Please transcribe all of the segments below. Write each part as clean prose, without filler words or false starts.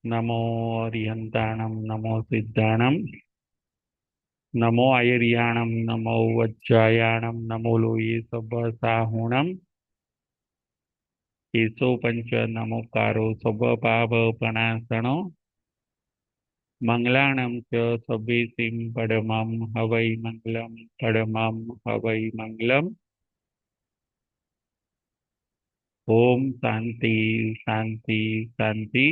नमो अरिहंताणं नमो सिद्धाणं नमो आयर्याणं नमो वज्रायाणं नमो लोये सबसाहुणं केशो पंच नमोकारो सबपापपणासनो मंगलाणं च सभेसिं पडमं हवै मंगलं पडमं हवै मंगलम्। ओम शांति शांति शांति।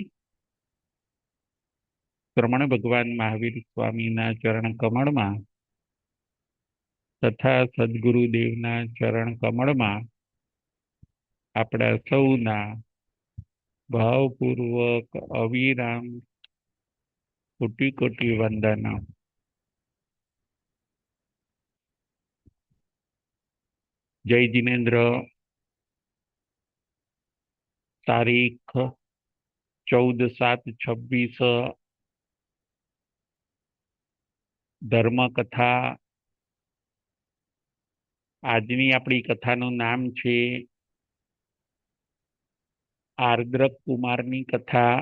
श्रमण भगवान महावीर स्वामीना चरण कमळમાં તથા સદગુરુદેવના ચરણ કમળમાં આપણા સૌના ભાવપૂર્વક અવિરામ કોટી કોટી વંદન। જય જીનેન્દ્ર। તારીખ 14/7/26 ધર્મકથા। આજની આપણી કથાનું નામ છે આર્દ્રક કુમારની કથા।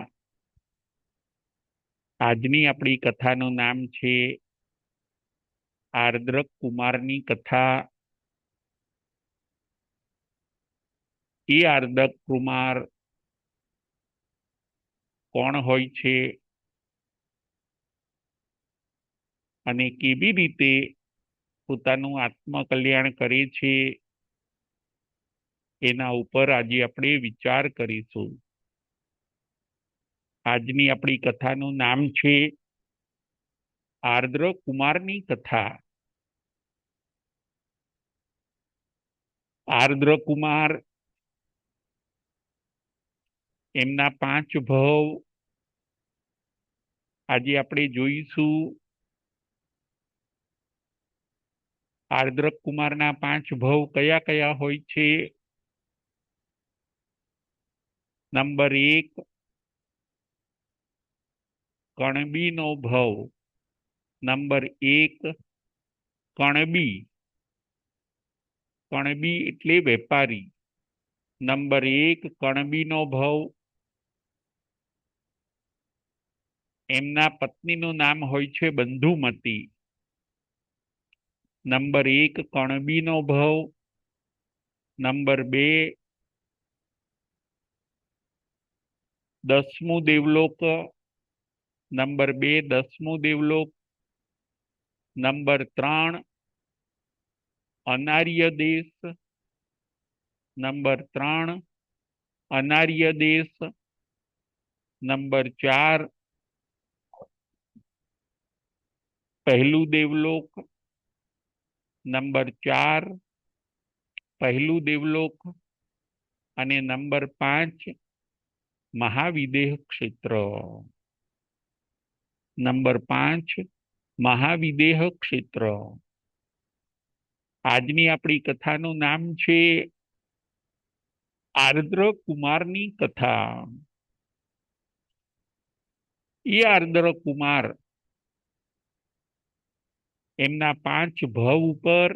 આજની આપણી કથાનું નામ છે આર્દ્રક કુમારની કથા। એ આર્દ્રક કુમાર કોણ હોય છે અને કેવી રીતે પોતાનું આત્મકલ્યાણ કરે છે એના ઉપર આજે આપણે વિચાર કરીશું। આજની આપણી કથાનું નામ છે આર્દ્ર કુમારની કથા। આર્દ્ર કુમાર એમના 5 ભવ આજે આપણે જોઈશું। આર્દ્રક કુમારના 5 ભવ કયા કયા હોય છે? નંબર 1 કણબીનો ભવ। નંબર 1 કણબી। કણબી એટલે વેપારી। નંબર 1 કણબીનો ભવ। એમના પત્નીનું નામ હોય છે બંધુમતી। નંબર 1 કણબીનો ભવ। નંબર 2 10મું દેવલોક। નંબર 2 10મું દેવલોક। નંબર 3 અનાર્ય દેશ। નંબર 3 અનાર્ય દેશ। નંબર 4 પહેલું દેવલોક। નંબર 4 પહેલું દેવલોક અને નંબર 5 મહાવિદેહ ક્ષેત્ર। નંબર 5 મહાવિદેહ ક્ષેત્ર। આજની આપણી કથાનું નામ છે આર્દ્ર કુમારની કથા। એ આર્દ્ર કુમાર એમના 5 ભવ ઉપર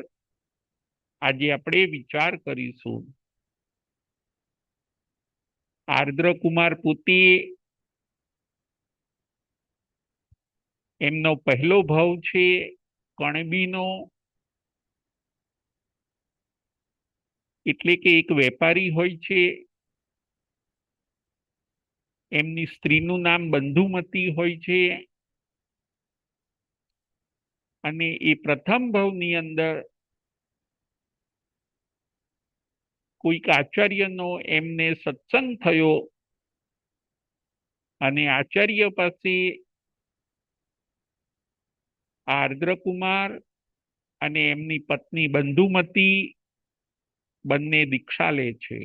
આજે આપણે વિચાર કરીશું। આર્દ્ર કુમાર પોતે એમનો પહેલો ભવ છે કણબીનો, એટલે કે એક વેપારી હોય છે। એમની સ્ત્રીનું નામ બંધુમતી હોય છે અને એ પ્રથમ ભવની અંદર કોઈક આચાર્યનો એમને સત્સંગ થયો અને આચાર્ય પાસે આર્દ્રકુમાર અને એમની પત્ની બંધુમતી બંને દીક્ષા લે છે।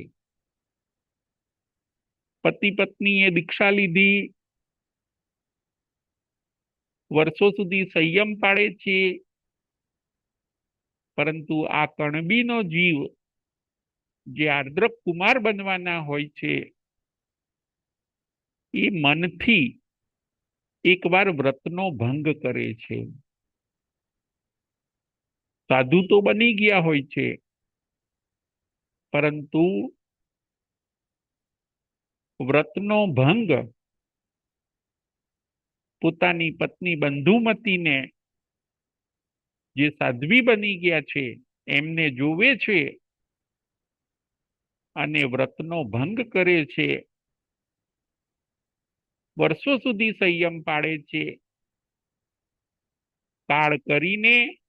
પતિ પત્નીએ દીક્ષા લીધી, વર્ષો સુધી સંયમ પાળે છે, પરંતુ આ કણબીનો જીવ જે આર્દ્રક કુમાર બનવાના હોય છે એ મનથી એકવાર વ્રતનો ભંગ કરે છે। સાધુ તો બની ગયા હોય છે, પરંતુ વ્રતનો ભંગ પોતાની પત્ની બંધુમતીને જે સાધ્વી બની ગયા છે એમને જોવે છે અને વ્રતનો ભંગ કરે છે, વર્ષો સુધી સંયમ પાળે છે, કાળ કરીને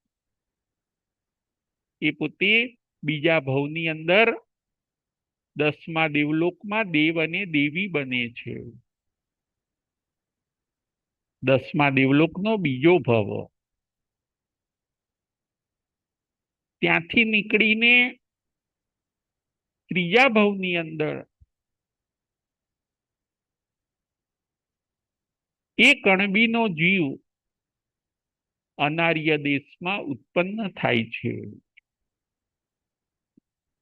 એ પોતે બીજા ભવની અંદર 10મા દેવલોકમાં દેવ અને દેવી બને છે. 10મા દેવલોકનો બીજો ભવ. ત્યાંથી નીકળીને ત્રીજા ભવની અંદર એ કણબીનો જીવ અનાર્ય દેશમાં ઉત્પન્ન થાય છે.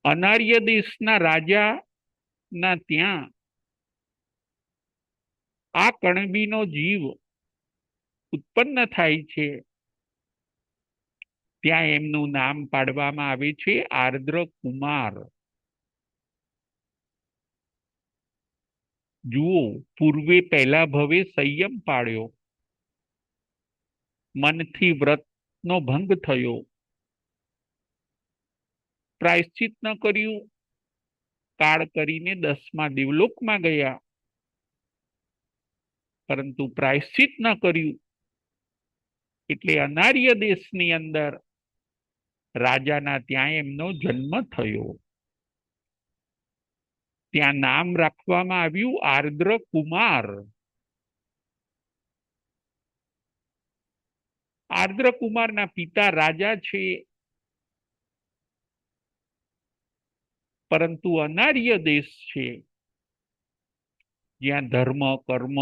અનાર્ય દેશના રાજાના ત્યાં આ કણબીનો જીવ ઉત્પન્ન થાય છે. ત્યાં એમનું નામ પાડવામાં આવે છે આર્દ્ર કુમાર. જુઓ, પૂર્વે પહેલા ભવે સંયમ પાળ્યો, મનથી વ્રતનો ભંગ થયો, પ્રાયશ્ચિત ન કર્યું, કાળ કરીને 10મા દેવલોકમાં ગયા, પરંતુ પ્રાયશ્ચિત ન કર્યું એટલે અનાર્ય દેશની અંદર રાજાના ત્યાં એમનો જન્મ થયો. ત્યાં નામ રાખવામાં આવ્યું આર્દ્ર કુમાર. આર્દ્ર કુમારના પિતા રાજા છે, પરંતુ અનાર્ય દેશ છે, જ્યાં ધર્મ કર્મ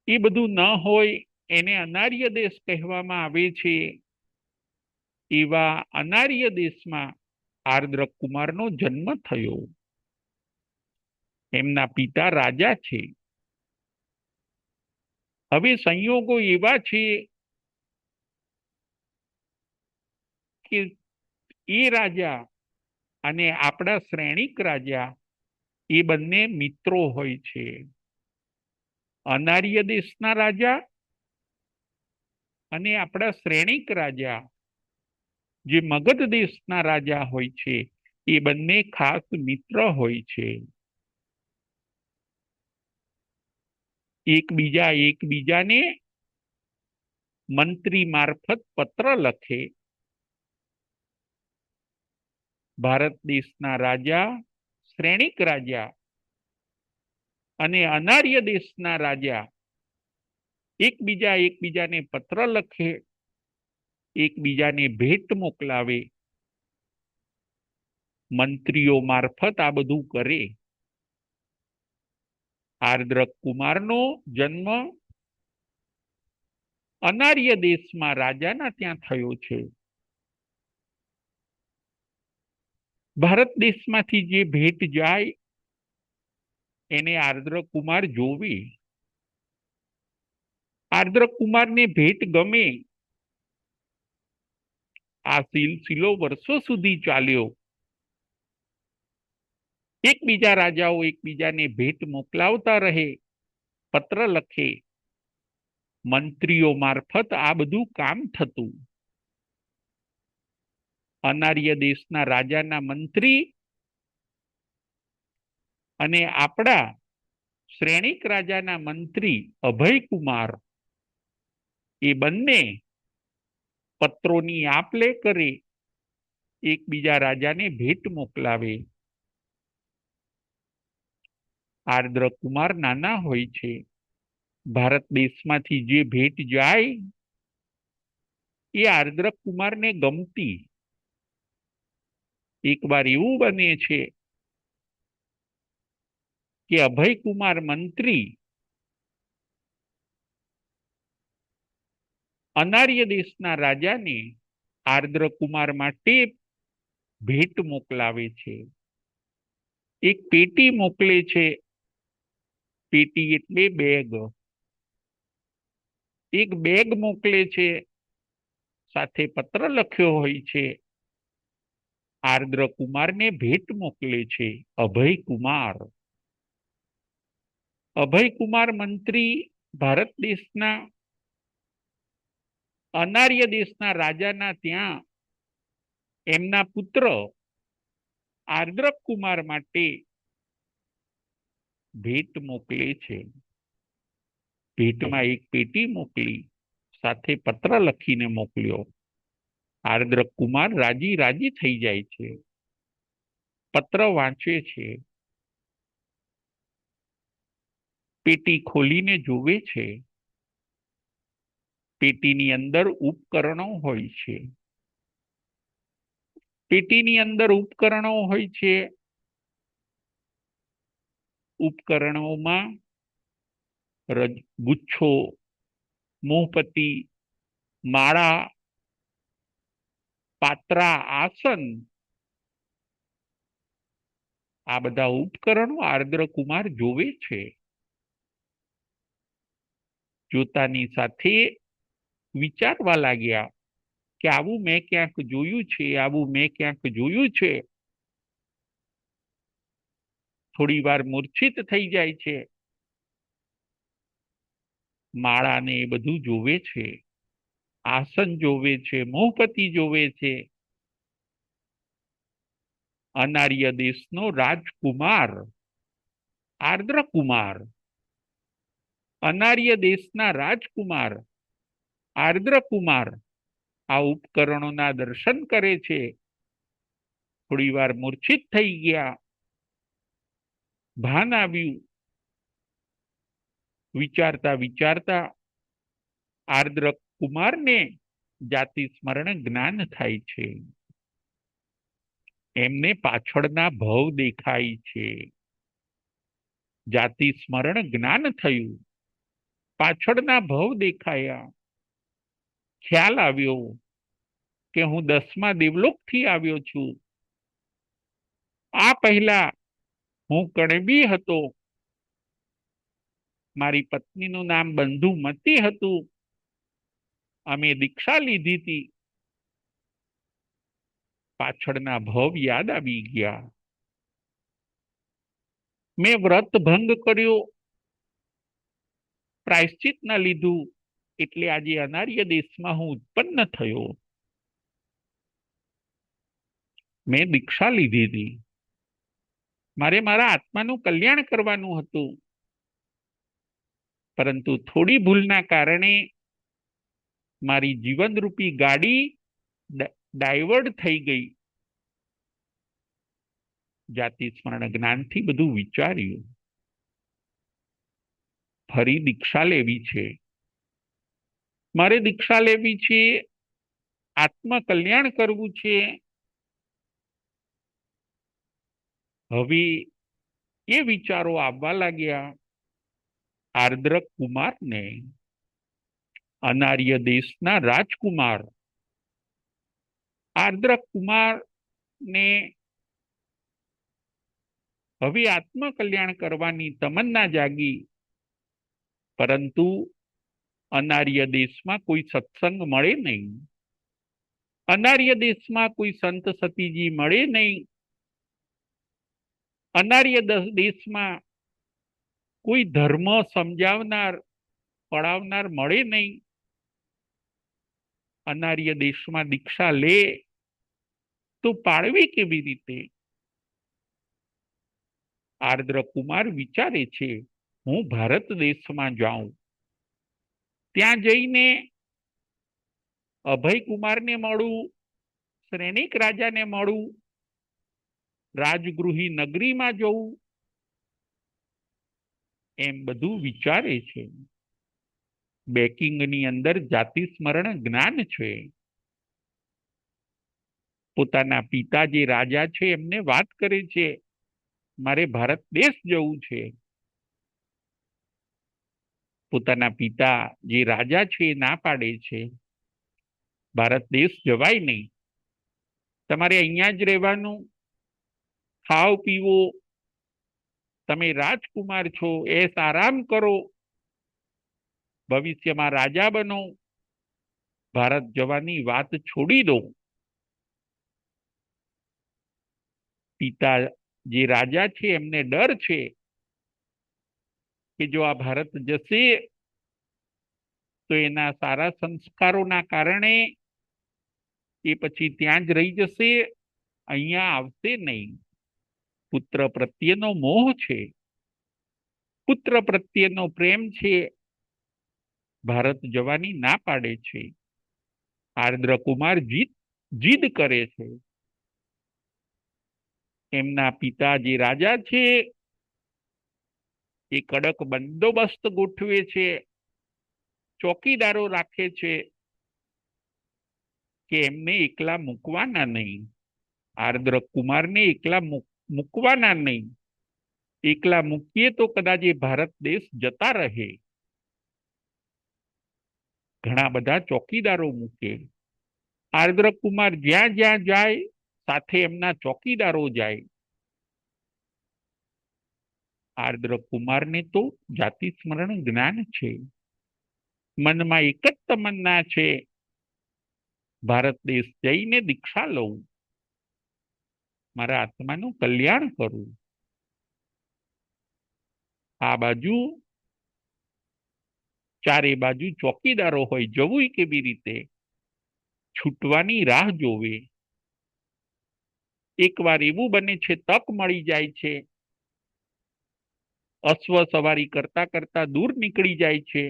એ બધું ન હોય એને અનાર્ય દેશ કહેવામાં આવે છે. એવા અનાર્ય દેશમાં આર્દ્ર કુમારનો જન્મ થયો. એમના પિતા રાજા છે. હવે સંયોગો એવા છે કે એ રાજા અને આપણા શ્રેણીક રાજા એ બંને મિત્રો હોય છે. અનાર્ય દેશના રાજા અને આપણા શ્રેણીક રાજા જે મગધ દેશના રાજા હોય છે એ બંને ખાસ મિત્ર હોય છે. એકબીજાને મંત્રી મારફત પત્ર લખે. ભારત દેશના રાજા, શ્રેણીક રાજા અને અનાર્ય દેશના રાજા એકબીજાને પત્ર લખે, એકબીજાને ભેટ મોકલાવે, મંત્રીઓ મારફત આ બધું કરે. આર્દ્ર કુમારનો જન્મ અનાર્ય દેશમાં રાજાના ત્યાં થયો છે. ભારત દેશમાંથી જે ભેટ જાય એને આર્દ્ર કુમાર જોવે. આર્દ્ર કુમારને ભેટ ગમે. આ સિલસિલો વર્ષો સુધી ચાલ્યો. એકબીજા રાજાઓ એકબીજાને ભેટ મોકલાવતા રહે, પત્ર લખે, મંત્રીઓ મારફત આ બધું કામ થતું. અનાર્ય દેશના રાજાના મંત્રી અને આપણા શ્રેણીક રાજાના મંત્રી અભયકુમાર એ બંને પત્રોની આપ-લે કરે, એકબીજા રાજાને ભેટ મોકલાવે. આર્દ્ર કુમાર નાના હોય છે. ભારત દેશમાંથી જે ભેટ જાય એ આર્દ્ર કુમારને ગમતી. એકવાર એવું બને છે કે અભયકુમાર મંત્રી અનાર્ય દેશના રાજાને આર્દ્ર કુમાર માટે ભેટ મોકલાવે છે. એક પેટી મોકલે છે. પેટી એટલે બેગ. એક બેગ મોકલે છે, સાથે પત્ર લખ્યો હોય છે. આર્દ્ર કુમારને ભેટ મોકલે છે અભયકુમાર. અભયકુમાર મંત્રી ભારત દેશના અનાર્ય દેશના રાજાના ત્યાં એમના પુત્ર આર્દ્રક કુમાર માટે ભેટ મોકલે છે. ભેટમાં એક પેટી મોકલી, સાથે પત્ર લખીને મોકલ્યો. આર્દ્રક કુમાર રાજી રાજી થઈ જાય છે. પત્ર વાંચે છે, પેટી ખોલીને જોવે છે. પેટીની અંદર ઉપકરણો હોય છે. પેટીની અંદર ઉપકરણો હોય છે. ઉપકરણોમાં ગુચ્છો, મોહપતિ, માળા, પાત્રા, આસન, આ બધા ઉપકરણો આર્દ્રકુમાર જોવે છે. જોતાની સાથે વિચારવા લાગ્યા કે આવું મેં ક્યાંક જોયું છે, આવું મેં ક્યાંક જોયું છે. થોડી વાર મૂર્છિત થઈ જાય છે. માળાને એ બધું જોવે છે, આસન જોવે છે, મોહપતિ જોવે છે. અનાર્ય દેશનો રાજકુમાર આર્દ્રકુમાર, અનાર્ય દેશના રાજકુમાર આર્દ્રકુમાર આ ઉપકરણોના દર્શન કરે છે. થોડી વાર મૂર્છિત થઈ ગયા. ભાન આવ્યું. વિચારતા વિચારતા આર્દ્રક કુમારને જાતિ સ્મરણ જ્ઞાન થાય છે. એમને પાછળના ભવ દેખાય છે. જાતિ સ્મરણ જ્ઞાન થયું, પાછળના ભવ દેખાયા. ખ્યાલ આવ્યો કે હું 10મા દેવલોકથી આવ્યો છું. આ પહેલા હું કણબી હતો. મારી પત્નીનું નામ બંધુમતી હતું. અમે દીક્ષા લીધી હતી. પાછળના ભવ યાદ આવી ગયા. મેં વ્રત ભંગ કર્યો, પ્રાયશ્ચિત ન લીધું, એટલે આજે અનાર્ય દેશમાં હું ઉત્પન્ન થયો. મેં દીક્ષા લીધી હતી. મારે મારા આત્માનું કલ્યાણ કરવાનું હતું, પરંતુ થોડી ભૂલના કારણે મારી જીવનરૂપી ગાડી ડાયવર્ટ થઈ ગઈ. જાતિ સ્મરણ જ્ઞાનથી બધું વિચાર્યું. ફરી દીક્ષા લેવી છે. મારે દીક્ષા લેવી છે, આત્મ કલ્યાણ કરવું છે. હવે એ વિચારો આવવા લાગ્યા. આર્દ્રક કુમારને, અનાર્ય દેશના રાજકુમાર આર્દ્રક કુમારને હવે આત્મ કલ્યાણ કરવાની તમન્ના જાગી. પરંતુ અનાર્ય દેશમાં કોઈ સત્સંગ મળે નહીં. અનાર્ય દેશમાં કોઈ સંત સતીજી મળે નહીં. અનાર્ય દેશમાં કોઈ ધર્મ સમજાવનાર, પડાવનાર મળે નહીં. અનાર્ય દેશમાં દીક્ષા લે તો પાડવી કેવી રીતે? આર્દ્રકુમાર વિચારે છે, હું ભારત દેશમાં જાઉં, ત્યાં જઈને અભયકુમારને મળું, શ્રેનિક રાજાને મળું, રાજગૃહી નગરીમાં જવું, એમ બધું વિચારે છે. બેકિંગની અંદર જાતિ સ્મરણ જ્ઞાન છે. પોતાના પિતા જે રાજા છે એમને વાત કરે છે, મારે ભારત દેશ જવું છે. પોતાના પિતા જે રાજા છે એ ના પાડે છે, ભારત દેશ જવાય નહીં, તમારે અહીંયા જ રહેવાનું, ખાઓ પીવો, તમે રાજકુમાર છો, એસ આરામ કરો, ભવિષ્યમાં રાજા બનો, ભારત જવાની વાત છોડી દો. પિતા જે રાજા છે એમને ડર છે કે જો આ ભારત જશે તો એના સારા સંસ્કારોના કારણે એ પછી ત્યાં જ રહી જશે, અહીંયા આવશે નહીં. પુત્ર પ્રત્યેનો મોહ છે, પુત્ર પ્રત્યેનો પ્રેમ છે, ભારત જવાની ના પાડે છે. આર્દ્ર કુમાર જીદ કરે છે. એમના પિતા જે રાજા છે એ કડક બંદોબસ્ત ગોઠવે છે, ચોકીદારો રાખે છે કે એમને એકલા મૂકવાના નહીં, આર્દ્ર કુમારને એકલા મૂકવાના નહીં. એકલા મૂકીએ તો કદાચ એ ભારત દેશ જતા રહે. ઘણા બધા ચોકીદારો મૂકે. આર્દ્ર કુમાર જ્યાં જ્યાં જાય સાથે એમના ચોકીદારો જાય. આર્દ્ર કુમારને તો જાતિ સ્મરણ જ્ઞાન છે. મનમાં એક જ તમન્ના છે, ભારત દેશ જઈને દીક્ષા લઉં, મારા આત્માનું કલ્યાણ કરું. આ બાજુ ચારે બાજુ ચોકીદારો હોય, જવું કેવી રીતે? છૂટવાની રાહ જોવે. એકવાર એવું બને છે, તક મળી જાય છે, અશ્વ સવારી કરતા કરતા દૂર નીકળી જાય છે.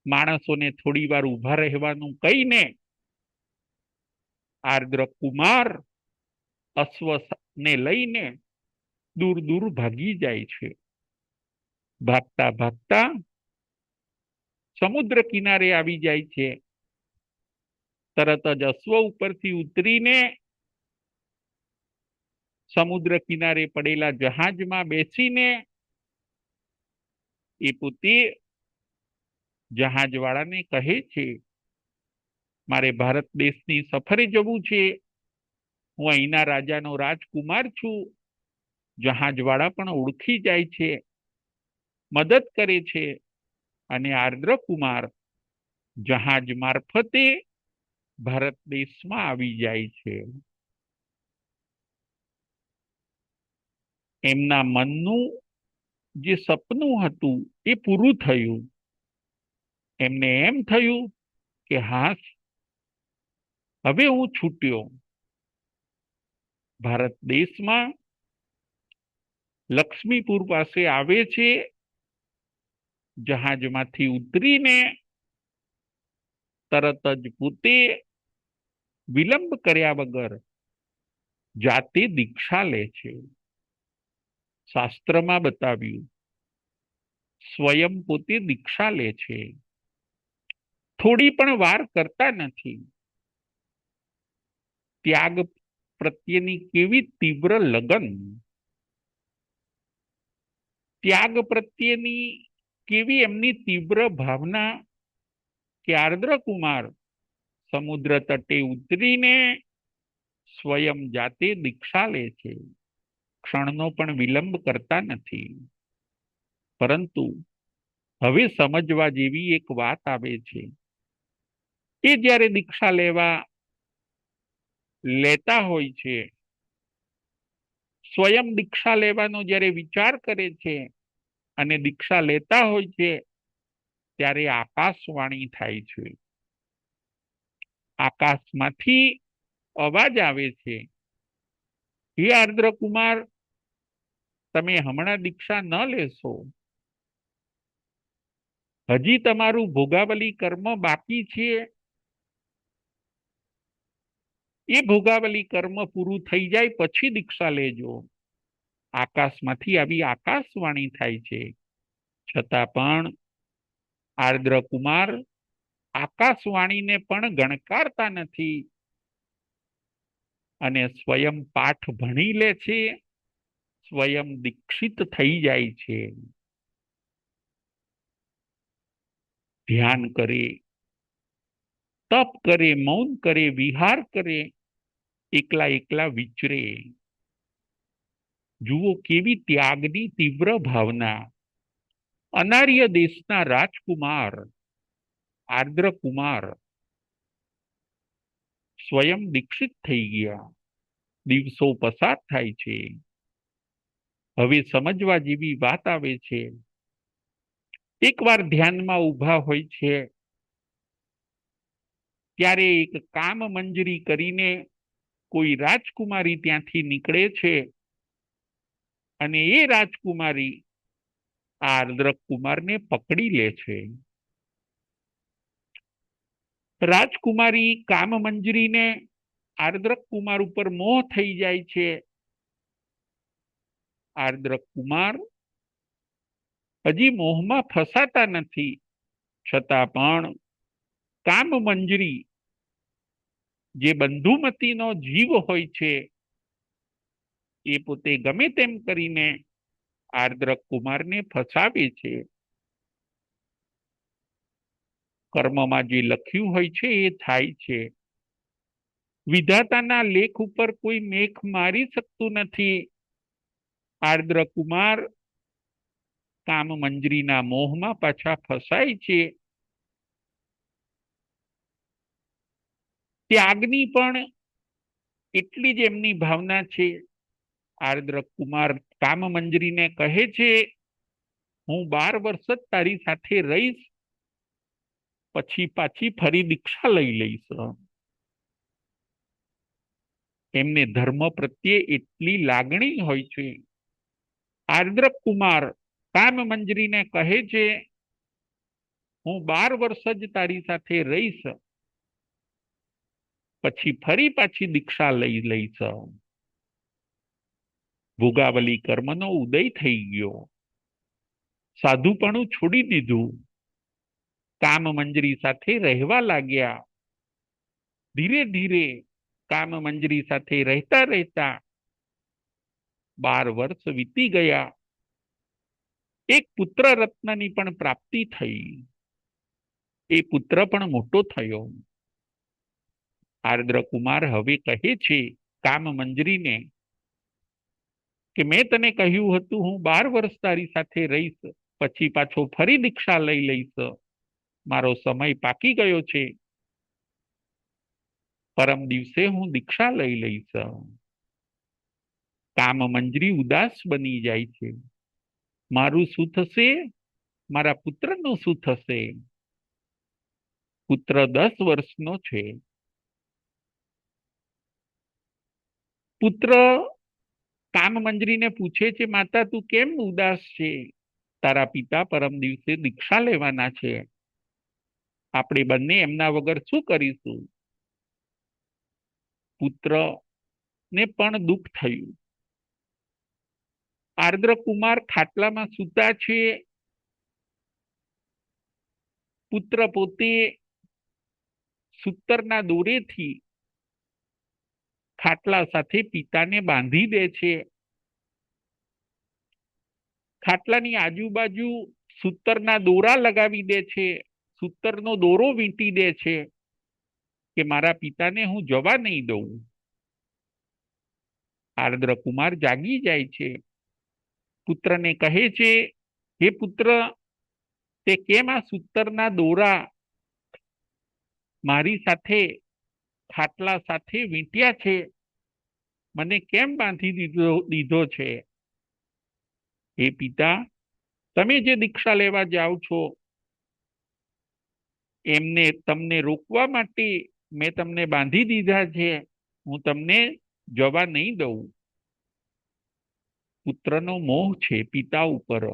માણસોને થોડી વાર ઉભા રહેવાનું કહીને આર્દ્ર કુમાર અશ્વને લઈને દૂર દૂર ભાગી જાય છે. ભાગતા ભાગતા સમુદ્ર કિનારે આવી જાય છે. તરત જ અશ્વ ઉપરથી ઉતરીને સમુદ્ર કિનારે પડેલા જહાજમાં બેસીને એ પોતે જહાજવાળાને કહે છે, મારે ભારત દેશની સફરે જવું છે, હું અહીંના રાજાનો રાજકુમાર છું. જહાજવાળા પણ ઓળખી જાય છે, મદદ કરે છે, અને આર્દ્ર કુમાર જહાજ મારફતે ભારત દેશમાં આવી જાય છે. એમના મનનું જે સપનું હતું એ પૂરું થયું. એમને એમ થયું કે હા, હવે હું છૂટ્યો. ભારત દેશમાં લક્ષ્મીપુર પાસે આવે છે. જહાજમાંથી ઉતરીને તરત જ પોતે વિલંબ કર્યા વગર જાતે દીક્ષા લે છે. શાસ્ત્રમાં બતાવ્યું, સ્વયં પોતે દીક્ષા લે છે. થોડી પણ વાર કરતા નથી. ત્યાગ પ્રત્યેની કેવી તીવ્ર લગન, ત્યાગ પ્રત્યેની કેવી એમની તીવ્ર ભાવના કે આર્દ્ર કુમાર સમુદ્ર તટે ઉતરીને સ્વયં જાતે દીક્ષા લે છે. ક્ષણનો પણ વિલંબ કરતા નથી. પરંતુ હવે સમજવા જેવી એક વાત આવે છે. એ જ્યારે દીક્ષા લેતા હોય છે, સ્વયં દીક્ષા લેવાનો જ્યારે વિચાર કરે છે અને દીક્ષા લેતા હોય છે, ત્યારે આકાશવાણી થાય છે. આકાશમાંથી અવાજ આવે છે, હે આર્દ્ર કુમાર, તમે હમણાં દીક્ષા ન લેશો. હજી તમારું ભોગાવલી કર્મ બાકી છે. એ ભોગાવલી કર્મ પૂરું થઈ જાય પછી દીક્ષા લેજો. આકાશમાંથી આવી આકાશવાણી થાય છે. છતાં પણ આર્દ્ર કુમાર આકાશવાણીને પણ ગણકારતા નથી અને સ્વયં પાઠ ભણી લે છે, સ્વયં દીક્ષિત થઈ જાય છે. ધ્યાન કરે, તપ કરે, મૌન કરે, વિહાર કરે, એકલા એકલા વિચરે. જુઓ કેવી ત્યાગની તીવ્ર ભાવના. અનાર્ય દેશના રાજકુમાર આર્દ્ર કુમાર સ્વયં દીક્ષિત થઈ ગયા. દિવસો પસાર થાય છે. હવે સમજવા જેવી વાત આવે છે. એકવાર ધ્યાનમાં ઊભા હોય છે ત્યારે એક કામ મંજરી કરીને કોઈ રાજકુમારી ત્યાંથી નીકળે છે અને એ રાજકુમારી આ આર્દ્રક કુમારને પકડી લે છે. રાજકુમારી કામ મંજરીને આર્દ્રક કુમાર ઉપર મોહ થઈ જાય છે. આર્દ્રક કુમાર હજી મોહમાં ફસાતા નથી, છતાં પણ કામ મંજરી જે બંધુમતીનો જીવ હોય છે એ પોતે ગમે તેમ કરીને આર્દ્રક કુમારને ફસાવે છે. કર્મમાં જે લખ્યું હોય છે એ થાય છે. વિધાતાના લેખ ઉપર કોઈ મેખ મારી શકતું નથી. આર્દ્રક કુમાર કામ મંજરીના મોહમાં પાછા ફસાય છે. ત્યાગની પણ એટલી જ એમની ભાવના છે. આર્દ્રક કુમાર કામ મંજરીને કહે છે, હું 12 વર્ષ જ તારી સાથે રહીશ, પછી પાછી ફરી દીક્ષા લઈ લઈશ. એમને ધર્મ પ્રત્યે એટલી લાગણી હોય છે. આર્દ્રક કુમાર કામ મંજરીને કહે છે, હું 12 વર્ષ જ તારી સાથે રહીશ, પછી ફરી પાછી દીક્ષા લઈ લઈશ. ભોગાવલી કર્મનો ઉદય થઈ ગયો. સાધુપણું છોડી દીધું. કામ મંજરી સાથે રહેવા લાગ્યા. ધીરે ધીરે કામ મંજરી સાથે રહેતા રહેતા 12 વર્ષ વીતી ગયા. એક પુત્ર રત્નની પણ પ્રાપ્તિ થઈ. એ પુત્ર પણ મોટો થયો. આર્દ્ર કુમાર હવે કહે છે કામ મંજરીને કે મેં તને કહ્યું હતું હું 12 વર્ષ તારી સાથે રહીશ, પછી પાછો ફરી દીક્ષા લઈ લઈશ. મારો સમય પાકી ગયો છે. પરમ દિવસે હું દીક્ષા લઈ લઈશ. કામ મંજરી ઉદાસ બની જાય છે. મારું શું થશે? મારા પુત્રનું શું થશે? પુત્ર 10 વર્ષનો છે. પુત્ર કામ મંજરીને પૂછે છે, માતા તું કેમ ઉદાસ છે? તારા પિતા પરમ દિવસે દીક્ષા લેવાના છે. આપણે બંને એમના વગર શું કરીશું? પુત્ર ને પણ દુઃખ થયું. આર્દ્ર કુમાર ખાટલામાં સૂતા છે. પુત્ર પોતે સૂતરના દોરેથી ખાટલા સાથે પિતાને બાંધી દે છે. ખાટલાની આજુબાજુ સૂતરના દોરા લગાવી દે છે. સૂતરનો દોરો વીંટી દે છે કે મારા પિતાને હું જવા નહીં દઉં. આર્દ્ર કુમાર જાગી જાય છે. પુત્રને કહે છે, હે પુત્ર, તે કેમ આ સૂતરના દોરા મારી સાથે ખાટલા સાથે વીંટ્યા છે? મને કેમ બાંધી દીધો છે? હે પિતા, તમે જે દીક્ષા લેવા જાઓ છો એમને તમને રોકવા માટે મેં તમને બાંધી દીધા છે. હું તમને જવા નહીં દઉં. પુત્રનો મોહ છે પિતા ઉપર.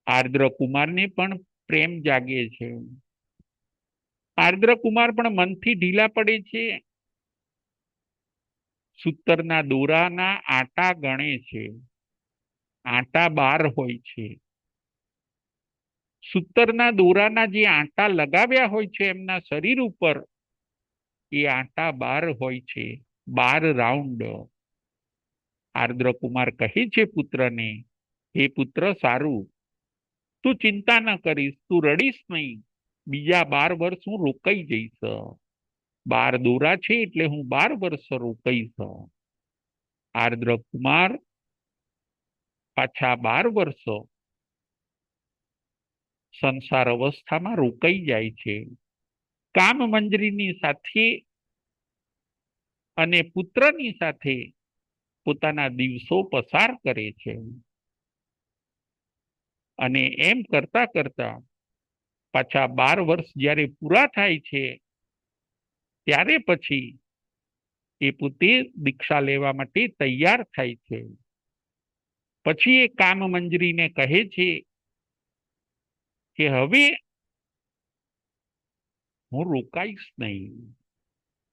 આર્દ્ર કુમારને પણ પ્રેમ જાગે છે. આર્દ્ર કુમાર પણ મનથી ઢીલા પડે છે. સૂતરના દોરાના આટા ગણે છે. આટા 12 હોય છે. સૂતરના દોરાના જે આટા લગાવ્યા હોય છે એમના શરીર ઉપર, એ આટા 12 હોય છે. 12 રાઉન્ડ. આર્દ્ર કુમાર કહે છે પુત્રને, હે પુત્ર, સારું, તું ચિંતા ન કરીશ, તું રડીશ નહીં. બીજા 12 વર્ષ હું રોકાઈ જઈશ. 12 દોરા છે એટલે હું 12 વર્ષ રોકાઈશ. આર્દ્ર કુમાર પાછા 12 વર્ષ સંસાર અવસ્થામાં રોકાઈ જાય છે. કામ મંજરીની સાથે અને પુત્રની સાથે પોતાના દિવસો પસાર કરે છે. અને એમ કરતા કરતા પાછા 12 વર્ષ જ્યારે પૂરા થાય છે ત્યારે પછી એ પોતે દીક્ષા લેવા માટે તૈયાર થાય છે. પછી એ કામમંજરીને કહે છે કે હવે હું રોકાઈશ નહીં,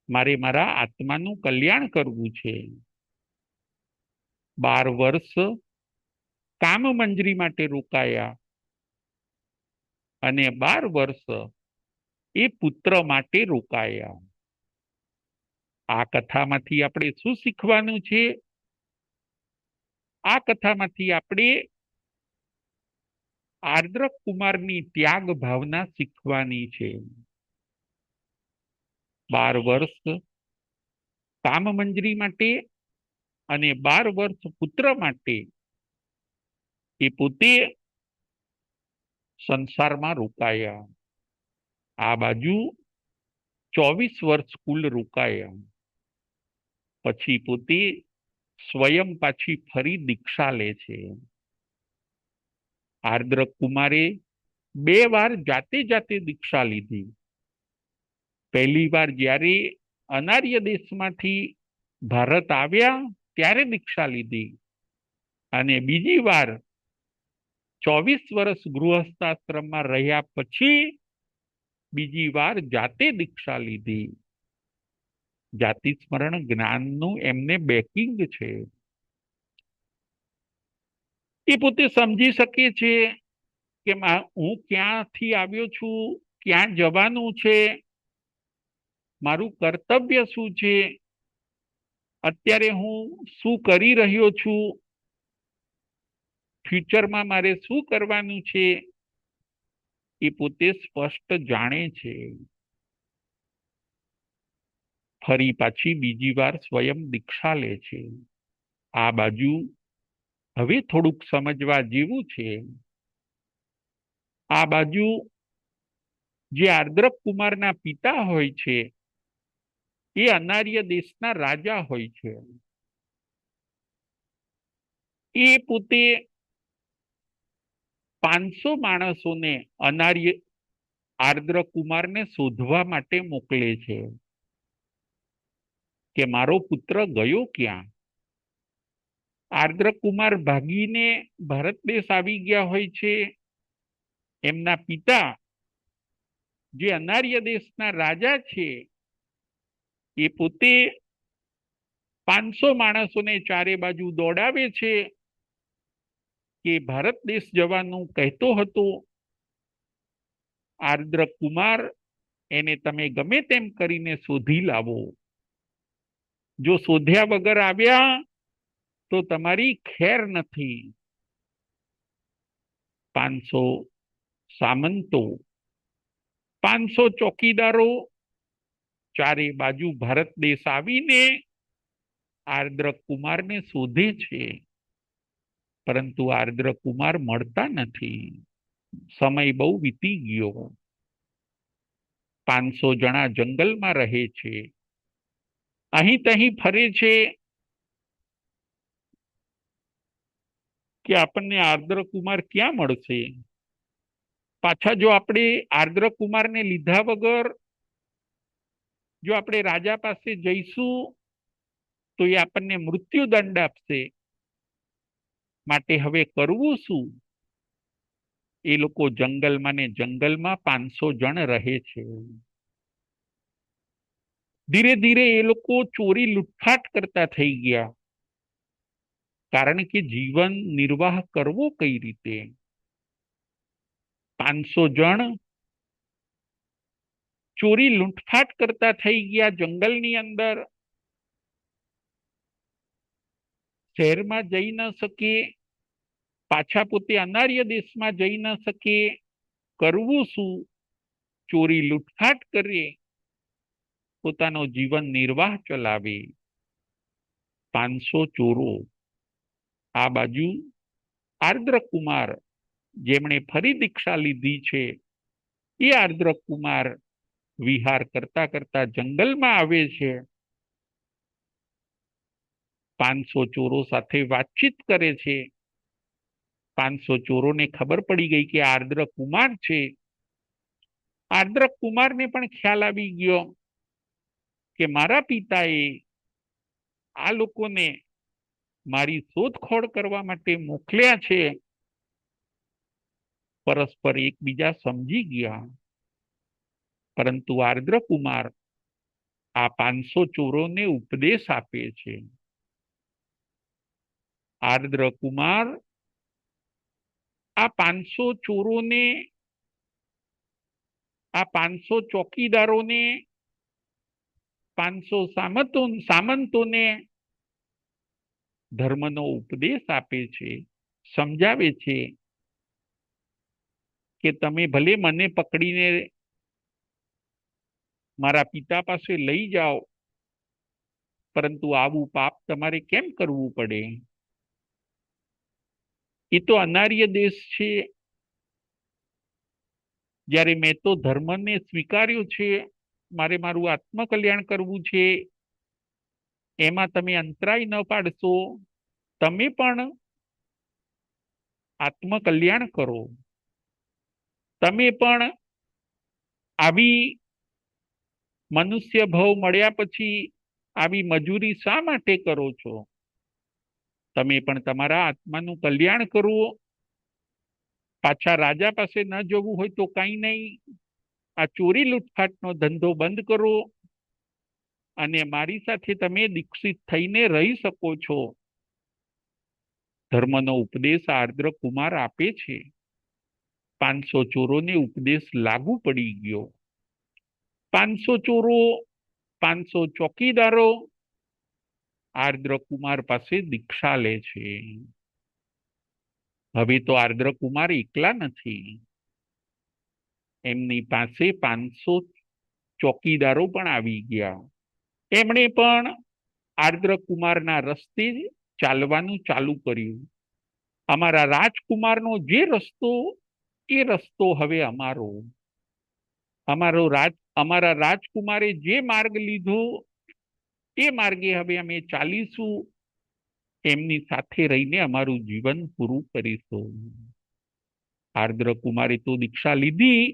મારે મારા આત્માનું કલ્યાણ કરવું છે. 12 વર્ષ કામમંજરી માટે રોકાયા અને 12 વર્ષ એ પુત્ર માટે રોકાયા. આ કથામાંથી આપણે શું શીખવાનું છે? આ કથામાંથી આપણે આર્દ્રક કુમારની ત્યાગ ભાવના શીખવાની છે. 12 વર્ષ કામમંજરી માટે અને 12 વર્ષ પુત્ર માટે એ પોતે સંસારમાં રોકાયા. આ બાજુ 24 વર્ષ કુલ રોકાયા. પછી પોતે સ્વયં પાછી ફરી દીક્ષા લે છે. આર્દ્રક કુમારે 2 વાર જાતે જાતે દીક્ષા લીધી. પહેલી વાર જ્યારે અનાર્ય દેશમાંથી ભારત આવ્યા ત્યારે દીક્ષા લીધી અને બીજી વાર 24 વર્ષ ગૃહસ્થાશ્રમમાં રહ્યા પછી બીજી વાર જાતે દીક્ષા લીધી. જાતિ સ્મરણ જ્ઞાનનું એમને બેકિંગ છે. એ પોતે સમજી શકે છે કે હું ક્યાંથી આવ્યો છું, ક્યાં જવાનું છે, મારું કર્તવ્ય શું છે, અત્યારે હું શું કરી રહ્યો છું, ફ્યુચરમાં મારે શું કરવાનું છે, એ પોતે સ્પષ્ટ જાણે છે. ફરી પાછી બીજી વાર સ્વયં દીક્ષા લે છે. આ બાજુ હવે થોડુંક સમજવા જેવું છે. આ બાજુ જે આર્દ્રક કુમારના પિતા હોય છે એ અનાર્ય દેશના રાજા હોય છે. એ પોતે 500 માણસોને અનાર્ય આર્દ્રક કુમારને શોધવા માટે મોકલે છે કે મારો પુત્ર ગયો ક્યાં. આર્દ્રક કુમાર ભાગીને ભારત દેશ આવી ગયા હોય છે. એમના પિતા જે અનાર્ય દેશના રાજા છે એ પોતે 500 માણસોને ચારે બાજુ દોડાવે છે કે ભારત દેશ જવાનું કહેતો હતો. આર્દ્રક કુમાર એને તમે ગમે તેમ કરીને શોધી લાવો. જો શોધ્યા વગર આવ્યા તો તમારી ખેર નથી. 500 સામંતો, 500 ચોકીદારો ચારે બાજુ ભારત દેશ આવીને આર્દ્રક કુમારને શોધે છે, પરંતુ આર્દ્રક કુમાર મળતા નથી. સમય બહુ વીતી ગયો. 500 જણા જંગલમાં રહે છે, અહીં તહીં ફરે છે કે આપણને આર્દ્રક કુમાર ક્યાં મળશે. પાછા જો આપણે આર્દ્રક કુમારને લીધા વગર જો આપણે રાજા પાસે જઈશું તો એ આપણને મૃત્યુદંડ આપશે. માટે હવે કરવું શું? એ લોકો જંગલમાં ને જંગલમાં 500 જણ રહે છે. ધીરે ધીરે એ લોકો ચોરી લૂંટફાટ કરતા થઈ ગયા, કારણ કે જીવન નિર્વાહ કરવો કઈ રીતે. 500 જણ ચોરી લૂંટફાટ કરતા થઈ ગયા જંગલની અંદર. શહેરમાં જઈ ન શકે, પાછા પોતે અનાર્ય દેશમાં જઈ ન શકે. કરવું શું? ચોરી લૂંટફાટ કરે, પોતાનો જીવન નિર્વાહ ચલાવે. 500 ચોરો. આ બાજુ આર્દ્રક કુમાર જેમણે ફરી દીક્ષા લીધી છે એ આર્દ્રક કુમાર વિહાર કરતા કરતા જંગલમાં આવે છે. 500 ચોરો સાથે વાતચીત કરે છે 500 ચોરોને ખબર પડી ગઈ કે આર્દ્ર કુમાર છે. આર્દ્ર કુમારને પણ ખ્યાલ આવી ગયો કે મારા પિતાએ આ લોકોને મારી શોધખોળ કરવા માટે મોકલ્યા છે. પરસ્પર એકબીજા સમજી ગયા. પરંતુ આર્દ્ર કુમાર આ 500 ચોરોને ઉપદેશ આપે છે. આર્દ્ર કુમાર આ 500 ચોરોને, આ 500 ચોકીદારોને, 500 સામંતોને ધર્મનો ઉપદેશ આપે છે, સમજાવે છે કે તમે ભલે મને પકડીને મારા પિતા પાસે લઈ જાઓ, પરંતુ આવું પાપ તમારે કેમ કરવું પડે? એ તો અનાર્ય દેશ છે. જ્યારે મેં તો ધર્મને સ્વીકાર્યો છે, મારે મારું આત્મકલ્યાણ કરવું છે, એમાં તમે અંતરાય ન પાડશો. તમે પણ આત્મકલ્યાણ કરો. તમે પણ આવી મનુષ્ય ભાવ મળ્યા પછી આવી મજૂરી શા માટે કરો છો? તમે પણ તમારા આત્માનું કલ્યાણ કરો. પાછા રાજા પાસે ન જવું હોય તો કઈ નહીં, આ ચોરી લૂંટફાટનો ધંધો બંધ કરો અને મારી સાથે તમે દીક્ષિત થઈને રહી શકો છો. ધર્મનો ઉપદેશ આર્દ્ર કુમાર આપે છે. 500 ચોરોને ઉપદેશ લાગુ પડી ગયો. 500 ચોરો, 500 ચોકીદારો આર્દ્ર કુમાર પાસે દીક્ષા લે છે. હવે તો આર્દ્ર કુમાર એકલા નથી, એમની પાસે 500 ચોકીદારો પણ આવી ગયા. એમણે પણ આર્દ્ર કુમારના રસ્તે ચાલવાનું ચાલુ કર્યું. અમારા રાજકુમારનો જે રસ્તો, એ રસ્તો હવે અમારો. અમારા રાજકુમારે જે માર્ગ લીધો એ માર્ગે હવે અમે ચાલીશું. એમની સાથે રહીને અમારું જીવન પૂરું કરીશું. આર્દ્ર કુમારે તો દીક્ષા લીધી.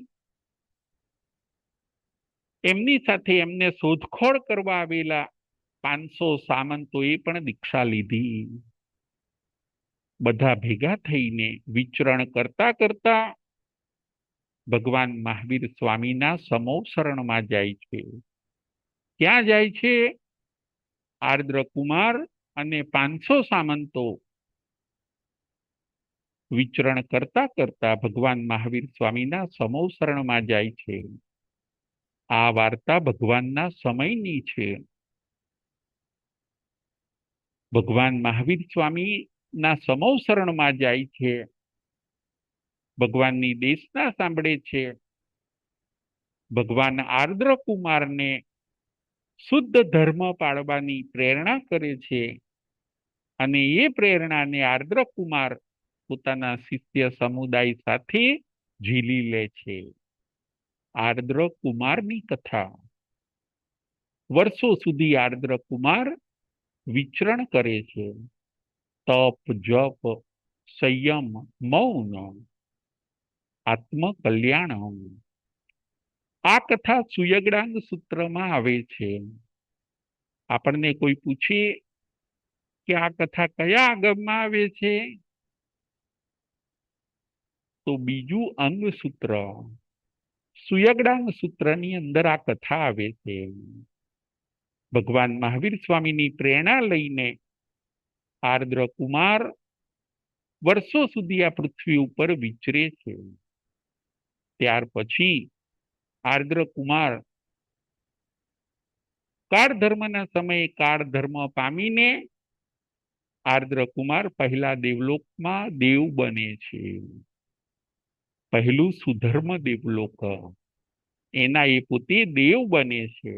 એમની સાથે એમને શોધખોળ કરવા આવેલા 500 સામંતોએ પણ દીક્ષા લીધી. બધા ભેગા થઈને વિચરણ કરતા કરતા ભગવાન મહાવીર સ્વામીના સમોસરણમાં જાય છે. ક્યાં જાય છે? આર્દ્ર કુમાર અને 500 સામંતો વિચરણ કરતા કરતા ભગવાન મહાવીર સ્વામીના સમોસરણમાં જાય છે. આ વાર્તા ભગવાનના સમયની છે. ભગવાન મહાવીર સ્વામીના સમોસરણમાં જાય છે. ભગવાનની દેશના સાંભળે છે. ભગવાન આર્દ્ર કુમારને શુદ્ધ ધર્મ પાળવાની પ્રેરણા કરે છે અને એ પ્રેરણાને આર્દ્ર કુમાર પોતાના શિષ્ય સમુદાય સાથે ઝીલી લે છે. આર્દ્ર કુમારની કથા. વર્ષો સુધી આર્દ્ર કુમાર વિચરણ કરે છે. તપ, જપ, સંયમ, મૌન, આત્મકલ્યાણ. આ કથા સુયગડાંગ સૂત્રમાં આવે છે. આપણને કોઈ પૂછે કે આ કથા કયા આગમમાં આવે છે, તો બીજું અંગ સૂત્ર સુયગડાંગ સૂત્રની અંદર આ કથા આવે છે. ભગવાન મહાવીર સ્વામીની પ્રેરણા લઈને આર્દ્ર કુમાર વર્ષો સુધી આ પૃથ્વી ઉપર વિચરે છે. ત્યાર પછી આર્દ્ર કુમાર કાળ ધર્મના સમયે કાળ ધર્મ પામીને આર્દ્ર કુમાર પહેલા દેવલોકમાં દેવ બને છે. પહેલું સુધર્મ દેવલોક, એના એ પોતે દેવ બને છે.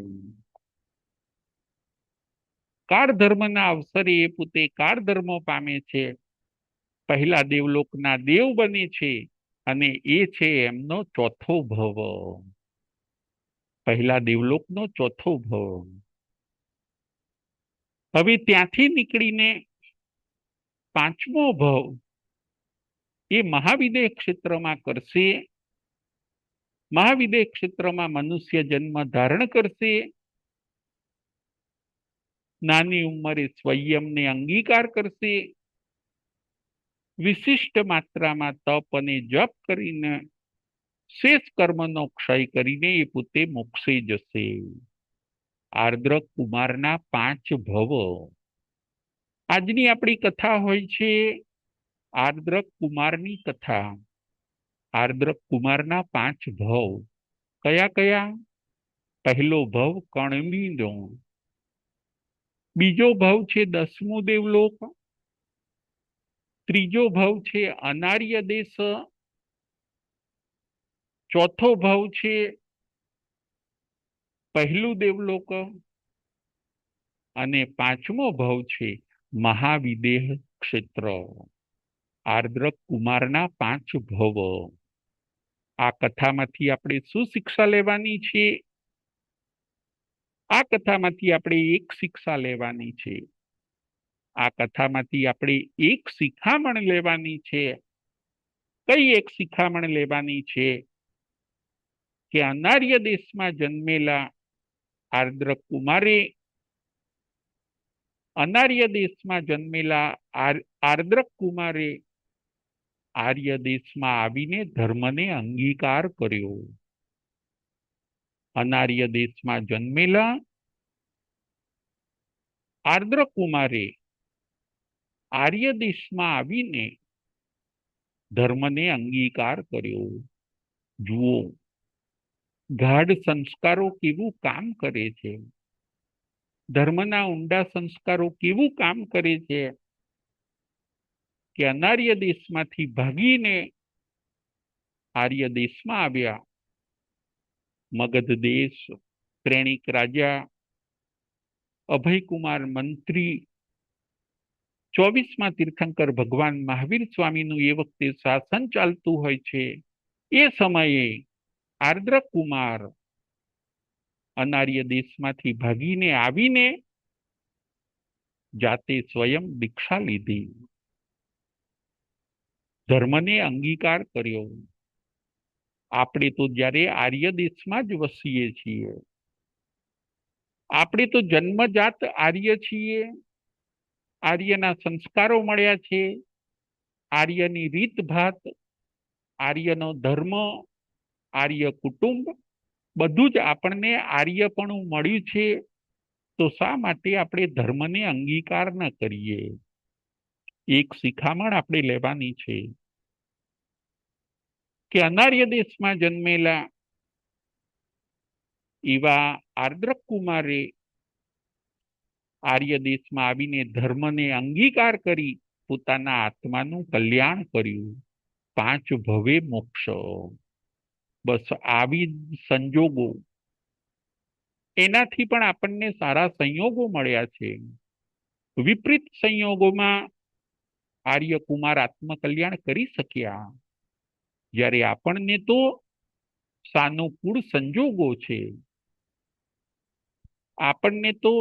કાળ ધર્મના અવસરે એ પોતે કાળ ધર્મ પામે છે. પહેલા દેવલોકના દેવ બને છે અને એ છે એમનો ચોથો ભવ. પહેલા દેવલોકનો ચોથો ભવ. હવે ત્યાંથી નીકળીને પાંચમો ભવ એ મહાવિદેહ ક્ષેત્રમાં કરશે. મહાવિદેહ ક્ષેત્રમાં મનુષ્ય જન્મ ધારણ કરશે. નાની ઉંમરે સ્વયંને અંગીકાર કરશે. વિશિષ્ટ માત્રામાં તપ અને જપ કરીને શેષ કર્મનો ક્ષય કરીને એ પોતે મોક્ષે જશે. આર્દ્ર કુમારના 5 ભવ. આજની આપણી કથા હોય છે આર્દ્ર કુમારની કથા. આર્દ્ર કુમારના 5 ભવ કયા કયા? પહેલો ભવ કણબીનો. બીજો ભવ છે 10મું દેવલોક. ત્રીજો ભવ છે અનાર્ય દેશ. ચોથો ભવ છે પહેલું દેવલોક. અને 5મો ભવ છે મહાવિદેહ ક્ષેત્ર. આર્દ્ર કુમારના 5 ભવ. આ કથામાંથી આપણે શું શિક્ષા લેવાની છે? આ કથામાંથી આપણે એક શિક્ષા લેવાની છે. આ કથામાંથી આપણે એક શિખામણ લેવાની છે. કઈ એક શિખામણ લેવાની છે? કે અનાર્ય દેશમાં જન્મેલા આર્દ્ર કુમારે અનાર્ય દેશમાં જન્મેલા આર્દ્ર કુમારે આર્ય દેશમાં આવીને ધર્મને અંગીકાર કર્યો. અનાર્ય દેશમાં જન્મેલા આર્દ્ર કુમારે આર્ય દેશમાં આવીને ધર્મને અંગીકાર કર્યો. જુઓ, ગાઢ સંસ્કારો કેવું કામ કરે છે. ધર્મના ઊંડા સંસ્કારો કેવું કામ કરે છે કે અનાર્ય દેશમાંથી ભાગીને આર્ય દેશમાં આવ્યા. મગધ દેશ, ત્રેણીક રાજા, અભયકુમાર મંત્રી, 24મા તીર્થંકર ભગવાન મહાવીર સ્વામીનું એ વખતે શાસન ચાલતું હોય છે. એ સમયે આર્દ્ર કુમાર અનાર્ય દેશમાંથી ભાગીને આવીને જાતે સ્વયં દીક્ષા લીધી, ધર્મને અંગીકાર કર્યો. આપણે તો જ્યારે આર્ય દેશમાં જ વસીએ છીએ. આપણે તો જન્મજાત આર્ય છીએ. આર્યના સંસ્કારો મળ્યા છે. આર્યની રીતભાત, આર્યનો ધર્મ, આર્ય કુટુંબ, બધું જ આપણને આર્યપણું મળ્યું છે. તો શા માટે આપણે ધર્મને અંગીકાર ન કરીએ? એક શિખામણ આપણે લેવાની છે કે અનાર્ય દેશમાં જન્મેલા એવા આર્દ્ર કુમારે આર્ય દેશમાં આવીને ધર્મને અંગીકાર કરી પોતાના આત્માનું કલ્યાણ કર્યું. 5 ભવે મોક્ષ. બસ આવી સંજોગો, એનાથી પણ આપણને સારા સંયોગો મળ્યા છે. વિપરીત સંયોગોમાં આર્ય કુમાર આત્મકલ્યાણ કરી શક્યા. જ્યારે આપણને તો સાનુકૂળ સંજોગો છે. આપણને તો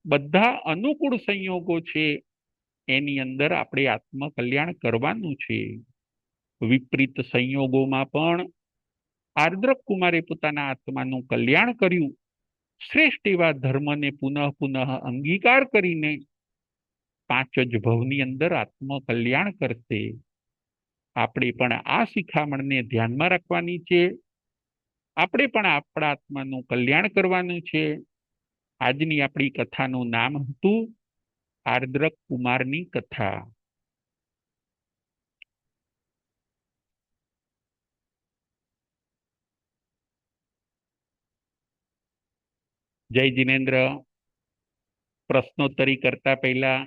બધા અનુકૂળ સંયોગો છે. એની અંદર આપણે આત્મકલ્યાણ કરવાનું છે. વિપરીત સંયોગોમાં પણ આર્દ્ર કુમારે પોતાના આત્માનું કલ્યાણ કર્યું. શ્રેષ્ઠ એવા ધર્મને પુનઃ પુનઃ અંગીકાર કરીને 5 જ ભવની અંદર આત્મકલ્યાણ કરશે. આપણે પણ આ શિખામણને ધ્યાનમાં રાખવાની છે. આપણે પણ આપણા આત્માનું કલ્યાણ કરવાનું છે. આજની આપણી કથાનું નામ હતું આર્દ્ર કુમારની કથા. જય જિનેન્દ્ર. પ્રશ્નોત્તરી કરતા પહેલા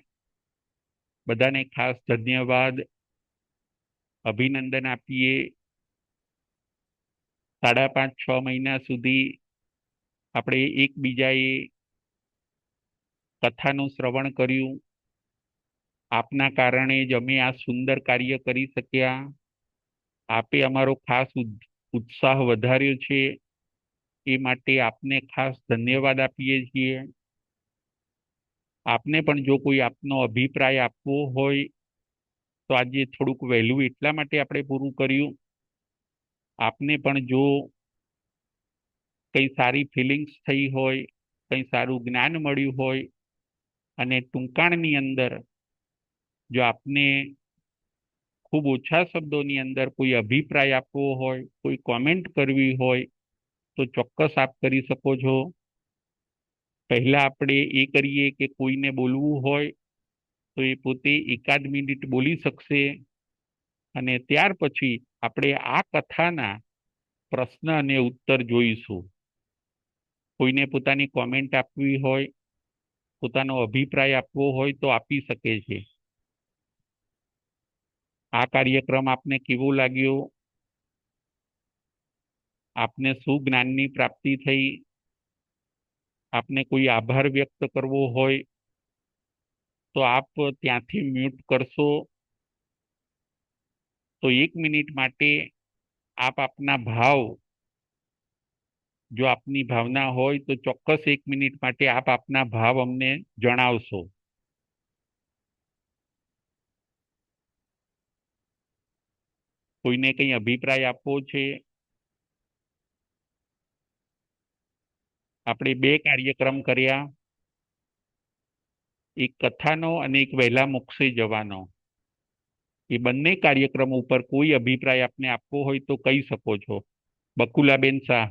બધાને ખાસ ધન્યવાદ, અભિનંદન આપીએ. 5.5-6 મહિના સુધી આપણે એકબીજાએ કથાનું શ્રવણ કર્યું. આપના કારણે જ અમે આ સુંદર કાર્ય કરી શક્યા. આપે અમારો ખાસ ઉત્સાહ વધાર્યો છે. એ માટે આપને ખાસ ધન્યવાદ આપીએ છીએ. આપને પણ જો કોઈ આપનો અભિપ્રાય આપવો હોય તો આજે થોડુંક વહેલું એટલા માટે આપણે પૂરું કર્યું. આપને પણ જો કઈ સારી ફિલિંગ્સ થઈ હોય, કઈ સારું જ્ઞાન મળ્યું હોય, અને ટૂંકાણની અંદર જો આપને ખૂબ ઓછા શબ્દોની અંદર કોઈ અભિપ્રાય આપવો હોય, કોઈ કોમેન્ટ કરવી હોય, તો ચોક્કસ આપ કરી શકો છો. પહેલા આપણે એ કરીએ કે કોઈને બોલવું હોય તો એ પોતે 1 મિનિટ બોલી શકશે, અને ત્યાર પછી આપણે આ કથાના પ્રશ્ન અને ઉત્તર જોઈશું. કોઈને પોતાની કોમેન્ટ આપવી હોય, પોતાનો અભિપ્રાય આપવો હોય તો આપી શકે છે. આ કાર્યક્રમ આપને કેવો લાગ્યો? આપને શું જ્ઞાનની પ્રાપ્તિ થઈ? આપને કોઈ આભાર વ્યક્ત કરવો હોય તો આપ ત્યાંથી મ્યુટ કરશો, તો 1 મિનિટ માટે આપ આપના ભાવ, જો આપની ભાવના હોય તો ચોક્કસ 1 મિનિટ માટે આપ આપના ભાવ અમને જણાવશો. કોઈને કંઈ અભિપ્રાય આપવો છે? આપણે 2 કાર્યક્રમ કર્યા, એક કથાનો અને એક વહેલા મોક્ષે જવાનો. એ બંને કાર્યક્રમો ઉપર કોઈ અભિપ્રાય આપને આપવો હોય તો કહી શકો છો. બકુલાબેન શાહ.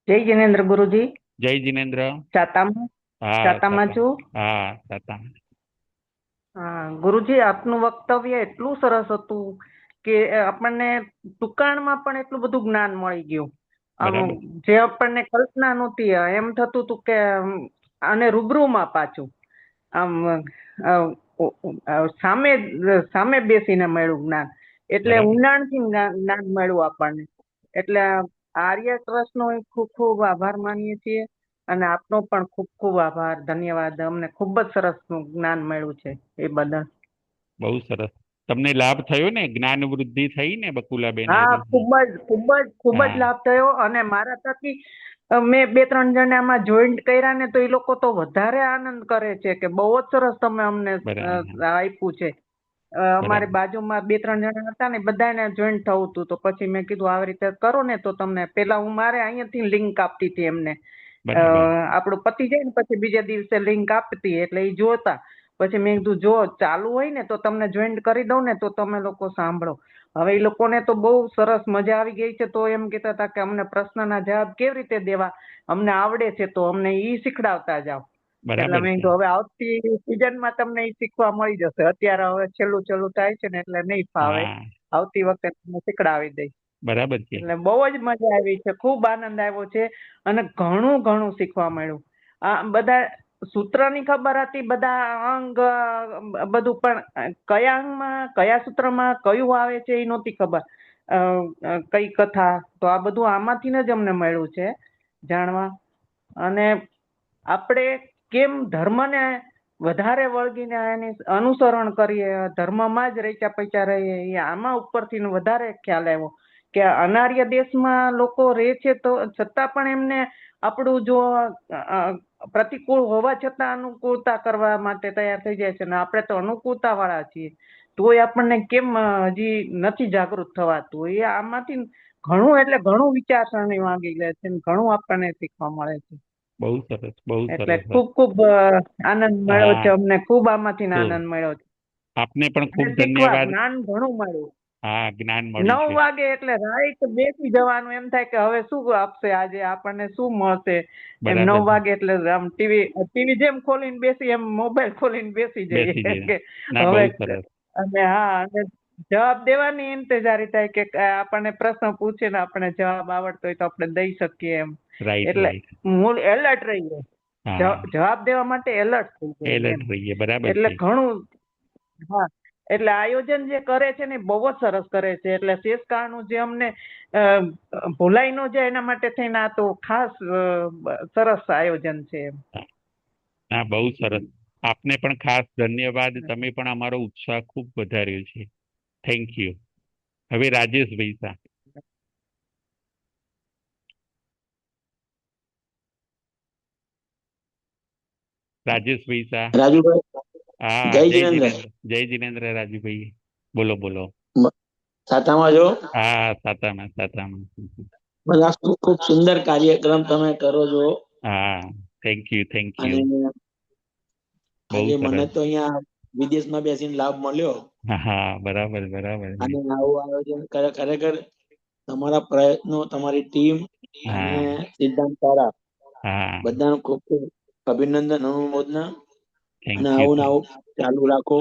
જય જિનેન્દ્ર ગુરુજી. જય જિનેન્દ્ર. સાતામાં હા, છું. હા, સાતા. ગુરુજી, આપનું વક્તવ્ય એટલું સરસ હતું કે આપણને ટૂંકાણમાં પણ એટલું બધું જ્ઞાન મળી ગયું. બરાબર. જે આપણને કલ્પના નહોતી, એમ થતું હતું કે આને રૂબરૂમાં પાછું આમ સામે સામે બેસીને મળ્યું જ્ઞાન, એટલે બરાબર. ઊંડાણથી જ્ઞાન મળ્યું આપણને. એટલે આર્ય ટ્રસ્ટનો ખૂબ ખૂબ આભાર માનીએ છીએ, અને આપનો પણ ખૂબ ખૂબ આભાર, ધન્યવાદ. અમને ખૂબ જ સરસ જ્ઞાન મળ્યું છે એ બદલ. બહુ સરસ. તમને લાભ થયો ને? જ્ઞાન વૃદ્ધિ થઈ ને બકુલાબેન? હા, ખૂબ જ હા, લાભ થયો. અને મારા થકી મેં 2-3 જણામાં જોઈન્ટ કર્યા ને, તો એ લોકો તો વધારે આનંદ કરે છે કે બહુ જ સરસ તમે અમને બરાબર. આપ્યું છે. અમારી બરાબર. બાજુમાં 2-3 જણા હતા ને, બધાને જોઈન્ટ થવું હતું. તો પછી મેં કીધું આવી રીતે કરો ને તો તમને, પેલા હું મારે અહીંયાથી લિંક આપતી હતી એમને, બરાબર. આપણું પતિ જાય ને પછી બીજા દિવસે લિંક આપતી, એટલે એ જોતા. પછી મેં કીધું જો ચાલુ હોય ને તો તમને જોઈન્ટ કરી દઉં ને, તો તમે લોકો સાંભળો. હવે એ લોકોને તો બહુ સરસ મજા આવી ગઈ છે. તો એમ કહેતા હતા કે અમને પ્રશ્નના જવાબ કેવી રીતે દેવા, અમને આવડે છે તો અમને ઈ શીખડાવતા જાઓ. એટલે બરાબર મેં છે. કીધું હવે આવતી સિઝનમાં તમને ઈ શીખવા મળી જશે. અત્યારે હવે છેલ્લું થાય છે ને એટલે નહીં ફાવે. હા, આવતી વખતે તમને શીખડાવી દઈશ. બરાબર છે. એટલે બહુ જ મજા આવી છે, ખૂબ આનંદ આવ્યો છે, અને ઘણું ઘણું શીખવા મળ્યું. આ બધા સૂત્રની ખબર હતી, બધા અંગ બધું, પણ કયા અંગમાં કયા સૂત્રમાં કયું આવે છે એ નહોતી ખબર. કઈ કથા, તો આ બધું આમાંથી જ અમને મળ્યું છે જાણવા. અને આપણે કેમ ધર્મને વધારે વળગીને એની અનુસરણ કરીએ, ધર્મમાં જ રચ્યા પચ્યા રહીએ, એ આમાં ઉપરથી વધારે ખ્યાલ આવ્યો કે અનાર્ય દેશમાં લોકો રહે છે તો છતાં પણ એમને આપણું જો પ્રતિકૂળ હોવા છતાં અનુકૂળતા કરવા માટે તૈયાર થઈ જાય છે, ને આપણે તો અનુકૂળતા વાળા છીએ. તોય આપણને કેમ હજી નથી જાગૃત થવાતું? એ આમાંથી ઘણું એટલે ઘણું વિચારસરણી માંગી લે છે, ઘણું આપણને શીખવા મળે છે. બહુ સરસ, બહુ એટલે સરસ. ખૂબ ખૂબ આનંદ મળ્યો છે હા, અમને, ખૂબ આમાંથી તો આનંદ મળ્યો છે. આપને પણ અને ખૂબ શીખવા ધન્યવાદ. જ્ઞાન ઘણું મળ્યું. હા, જ્ઞાન મળ્યું 9 છે. વાગે એટલે રાઈટ બેસી જવાનું, એમ થાય કે હવે શું આપશે આજે, આપણને શું મળશે. એમ બરાબર 9 છે. વાગે એટલે આમ ટીવી જેમ ખોલીને બેસી, એમ મોબાઈલ ખોલીને બેસી બેસી જઈએ જઈએ. કે ના, બહુ હવે. સરસ. અને હા, અને જવાબ દેવાની ઇંતજારી થાય કે આપણને પ્રશ્ન પૂછે ને આપણે જવાબ આવડતો હોય તો આપણે દઈ શકીએ એમ. રાઈટ, એટલે રાઈટ. મૂળ એલર્ટ રહીએ, હા, જવાબ દેવા માટે એલર્ટ થઈ જાય એલર્ટ એમ. રહીએ. બરાબર એટલે છે. ઘણું, હા. એટલે આયોજન જે કરે છે ને બહુ જ સરસ કરે છે. એટલે શેષકાળનું જે અમને ભૂલાઈ ન જાય એના માટે થઈને આ તો ખાસ સરસ આયોજન છે એમ. હા, બહુ સરસ. આપને પણ ખાસ ધન્યવાદ. તમે પણ અમારો ઉત્સાહ ખૂબ વધાર્યો છે. Thank you. હવે રાજેશભાઈ શાહ. રાજેશભાઈ શાહ. રાજુભાઈ, હા, જય જય જિનેન્દ્ર. જિનેન્દ્ર, જય જિનેન્દ્ર રાજુભાઈ. બોલો બોલો. સાતામાં છો? હા, સાતામાં સાતામાં. બધા ખૂબ ખૂબ સુંદર કાર્યક્રમ તમે કરો છો. હા, થેન્ક યુ થેન્ક અને યુ. બહુ આજે મને સરસ. તો અહીંયા વિદેશમાં બેસીને લાભ મળ્યો. હા હા, બરાબર બરાબર છે. અને આવું આયોજન ખરેખર તમારા પ્રયત્નો, તમારી ટીમ અને હા સિદ્ધાંત સારા, હા, બધાને ખૂબ ખૂબ અભિનંદન, અનુમોદના. થેન્ક અને યુ. આવું ને આવું ચાલુ રાખો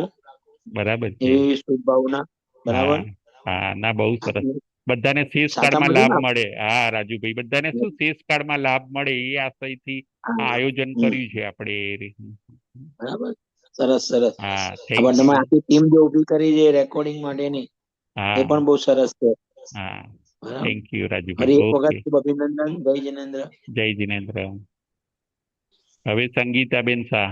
બરાબર છે. એવી શુભભાવના. હા બરાબર. હા, ના બહુ સરસ. બધાને શેષ કાળમાં સાતામાં છો લાભ ને? મળે. હા રાજુભાઈ, બધાને શું શેષ કાળમાં લાભ મળે એ આશયથી આ હા. આયોજન હમ. કર્યું છે આપણે એ રીતનું. બરાબર. સરસ સરસ. હા, હવે થેન્ક તમે યુ. આખી ટીમ જે ઉભી કરી છે રેકોર્ડિંગ માટેની, એ હા પણ બહુ સરસ છે. હા, બરાબર. Thank you Rajubhai. ફરી એક વખત ઓકે, ખૂબ અભિનંદન. જય જિનેન્દ્ર. જય જિનેન્દ્ર. હવે સંગીતાબેન શાહ.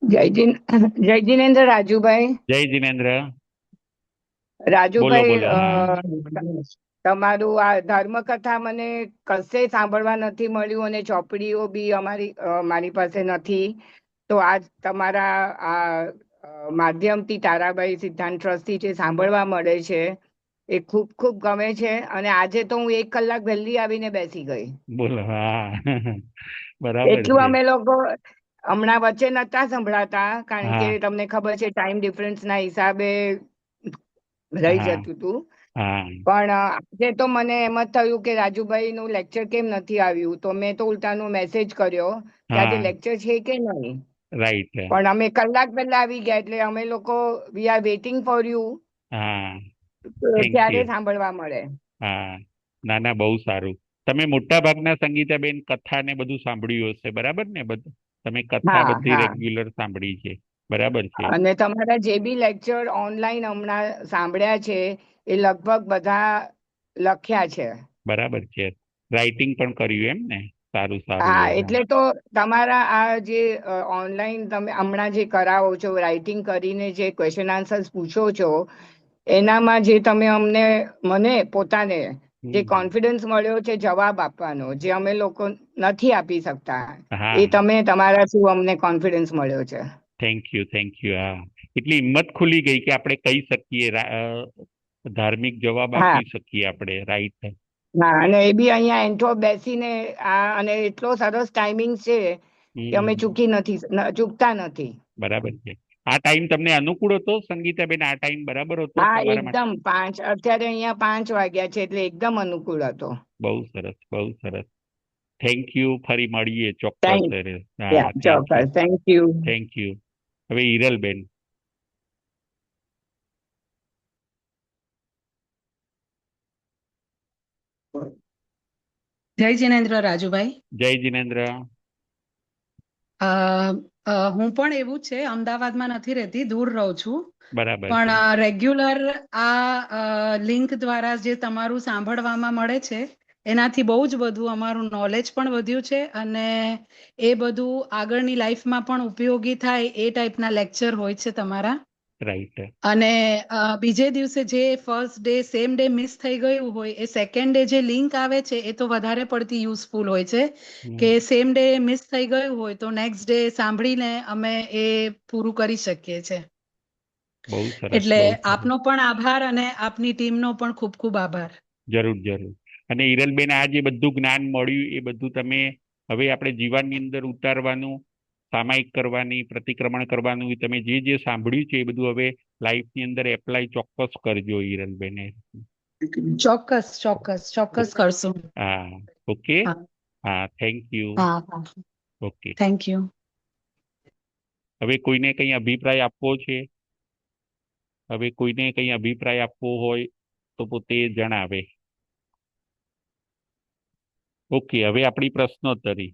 જય જિનેન્દ્ર રાજુભાઈ. જય જિનેન્દ્ર. બોલો રાજુભાઈ, બોલો. હા તમારું આ ધર્મકથા મને કશે સાંભળવા નથી મળ્યું અને ચોપડીઓ બી મારી પાસે નથી. તો આજ તમારા માધ્યમથી તારાબાઈ સિદ્ધાંત ટ્રસ્ટથી જે સાંભળવા મળે છે એ ખૂબ ખૂબ ગમે છે. અને આજે તો હું 1 કલાક વહેલી આવીને બેસી ગઈ. બોલો. હા બરાબર એટલું છે. અમે લોકો હમણાં વચ્ચે નતા સંભળાતા, કારણ કે હા તમને ખબર છે ટાઈમ ડિફરન્સના હિસાબે રહી હા જતું હતું. હા પણ આજે તો મને એમ જ થયું કે રાજુભાઈ નું લેક્ચર કેમ નથી આવ્યું, તો મેં તો ઉલટાનો મેસેજ કર્યો કે આજે હા, લેક્ચર છે કે નહીં. રાઈટ. પણ અમે કલાક પહેલા આવી ગયા, એટલે અમે લોકો we are waiting for you, હા, થેન્ક ક્યારે યુ. સાંભળવા મળે. હા, ના ના, બહુ સારું. તમે મોટા ભાગના સંગીતાબેન કથા ને બધું સાંભળ્યું હશે, બરાબર ને? બધું તમે કથા હા બધી હા. રેગ્યુલર સાંભળી છે, બરાબર છે. અને તમારા જે બી લેક્ચર ઓનલાઈન હમણાં સાંભળ્યા છે એ લગભગ બધા લખ્યા છે. બરાબર છે. રાઇટિંગ પણ કર્યું એમ ને? સારું સારું હા, છે. હા એટલે તો તમારા આ જે ઓનલાઈન તમે હમણાં જે કરાવો છો, રાઇટિંગ કરીને જે ક્વેશ્ચન આન્સર્સ પૂછો છો, એનામાં જે તમે મને પોતાને જે હમ. કોન્ફિડન્સ મળ્યો છે જવાબ આપવાનો, જે અમે લોકો નથી આપી શકતા, એ હા, તમે તમારા શું અમને કોન્ફિડન્સ મળ્યો છે. Thank you thank you. હા, એટલી હિંમત ખુલી ગઈ કે આપણે કહી શકીએ, ધાર્મિક જવાબ હા આપી શકીએ આપણે, રાઈટ. હા, અને એ બી અહીંયા એન્ટ્રો બેસીને અને એટલો સરસ ટાઈમિંગ છે કે અમે હમ. ચૂકતા નથી. બરાબર છે. આ ટાઈમ તમને અનુકૂળ હતો સંગીતાબેન? આ ટાઈમ બરાબર હતો હા, તમારા માટે? એકદમ અત્યારે અહીંયા 5 વાગ્યા છે, એટલે એકદમ અનુકૂળ હતો. બહુ સરસ બહુ સરસ. Thank you. ફરી મળીએ ચોક્કસ. થેન્ક હા, થેન્ક યુ ચોક્કસ, થેન્ક યુ. Thank you. હવે હિરલબેન. જય જિનેન્દ્ર રાજુભાઈ. જય જિનેન્દ્ર. અ, હું પણ એવું છે, અમદાવાદમાં નથી રહેતી, દૂર રહું છું. બરાબર છે. પણ રેગ્યુલર આ લિંક દ્વારા જે તમારું સાંભળવામાં મળે છે, એનાથી બહુ જ બધું અમારું નોલેજ પણ વધ્યું છે. અને એ બધું આગળની લાઈફમાં પણ ઉપયોગી થાય એ ટાઈપના લેક્ચર હોય છે તમારા. રાઈટ. અને બીજે દિવસે જે first day same day miss થઈ ગયું હોય, એ સેકન્ડ ડે જે લિંક આવે છે એ તો વધારે પડતી યુઝફુલ હોય છે. કે સેમ ડે મિસ થઈ ગયું હોય તો નેક્સ્ટ ડે સાંભળીને અમે એ પૂરું કરી શકીએ છીએ. બહુ સરસ એટલે બહુ સરસ. આપનો પણ આભાર અને આપની ટીમનો પણ ખૂબ ખૂબ આભાર. જરૂર જરૂર. અને હિરલબેન, આ જે બધું જ્ઞાન મળ્યું એ બધું તમે હવે આપણે જીવનની અંદર ઉતારવાનું, સામાયિક કરવાની, પ્રતિક્રમણ કરવાનું, તમે જે જે સાંભળ્યું છે એ બધું હવે લાઈફની અંદર એપ્લાય ચોક્કસ કરજો હિરલબેને. ચોક્કસ ચોક્કસ ચોક્કસ કરશું. હા, ઓકે. હા હા, થેન્ક યુ. હા હા, ઓકે. Thank you. હવે કોઈને કંઈ અભિપ્રાય આપવો છે? હવે કોઈને કંઈ અભિપ્રાય આપવો હોય તો પોતે જણાવે. ઓકે, હવે આપણી પ્રશ્નોત્તરી.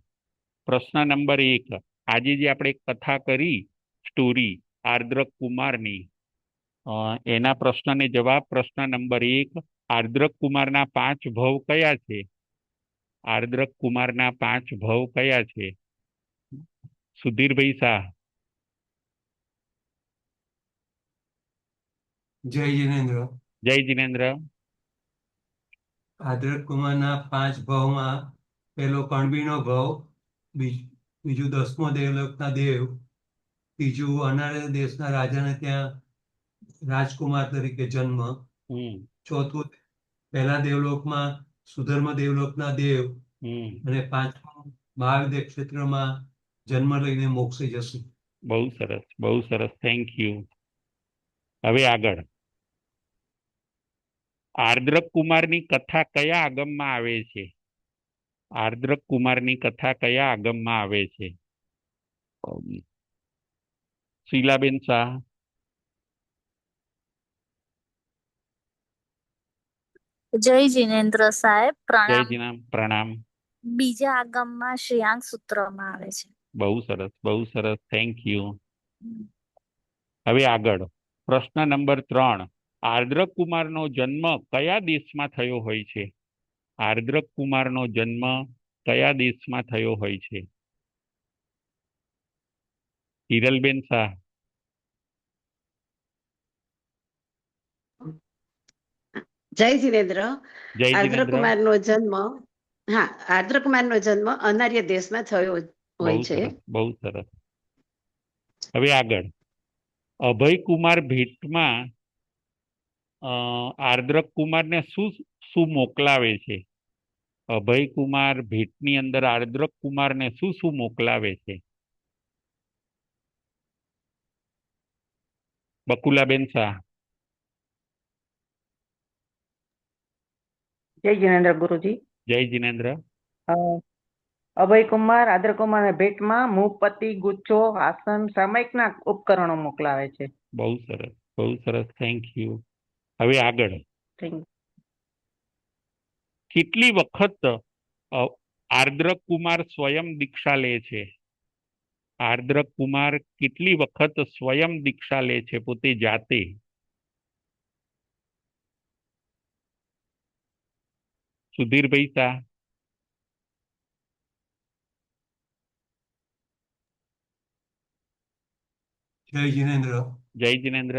પ્રશ્ન નંબર 1. આજે જે આપણે કથા કરી, સ્ટોરી આર્દ્રક કુમારની, એના પ્રશ્નને જવાબ. પ્રશ્ન નંબર 1. આર્દ્રક કુમારના 5 ભવ કયા છે? આર્દ્રક કુમારના 5 ભવ કયા છે? સુધીરભાઈ શાહ. જય જિનેન્દ્ર. જય જિનેન્દ્ર. આદ્રક કુમારના 5 ભાવમાં પેલો કણબીનો ભાવ, બીજું 10મો દેવલોકના દેવ, ત્રીજું અનાર્ય દેશના રાજાને ત્યાં રાજકુમાર તરીકે જન્મ, હમ ચોથું પહેલા દેવલોકમાં સુધર્મ દેવલોકના દેવ, હમ અને 5મું મહાવિદ્ય ક્ષેત્રમાં જન્મ લઈને મોક્ષે જશે. બહુ સરસ, બહુ સરસ, થેન્ક યુ. હવે આગળ, આર્દ્રક કુમારની કથા કયા આગમમાં આવે છે? આર્દ્રક કુમારની કથા કયા આગમમાં આવે છે? શીલાબેન શાહ. જય જિનેન્દ્ર સાહેબ, જય પ્રણામ. જીના, પ્રણામ. બીજા આગમમાં શ્રેયાંક સૂત્રમાં આવે છે. બહુ સરસ, બહુ સરસ, થેન્ક યુ. હવે આગળ, પ્રશ્ન નંબર 3. આર્દ્રક કુમારનો જન્મ કયા દેશમાં થયો હોય છે? આર્દ્રક કુમારનો જન્મ કયા દેશમાં થયો હોય છે? હિરલબેન શાહ. જય જિનેન્દ્ર. જય આર્દ્ર જીનેન્દ્ર. કુમારનો જન્મ આર્દ્ર કુમારનો જન્મ અનાર્ય દેશમાં થયો બહુ હોય છે. સરસ, બહુ સરસ. હવે આગળ, અભયકુમાર ભેટમાં આર્દ્રક કુમારને શું શું મોકલાવે છે? અભયકુમાર ભેટની અંદર આર્દ્રક કુમારને શું શું મોકલાવે છે? બકુલાબેન શાહ. જય જિનેન્દ્ર ગુરુજી. જય જીનેન્દ્ર. અભયકુમાર આદ્રકુમાર ભેટમાં મૂપતિ, ગુચ્છો, આસન, સામયિકના ઉપકરણો મોકલાવે છે. બહુ સરસ, બહુ સરસ, થેન્ક યુ. હવે આગળ, Thank- કેટલી વખત આર્દ્રક કુમાર સ્વયં દીક્ષા લે છે? આર્દ્રક કુમાર કેટલી વખત સ્વયં દીક્ષા લે છે, પોતે જાતે? સુધીરભાઈ શાહ. જય જિનેન્દ્ર. જય જીનેન્દ્ર.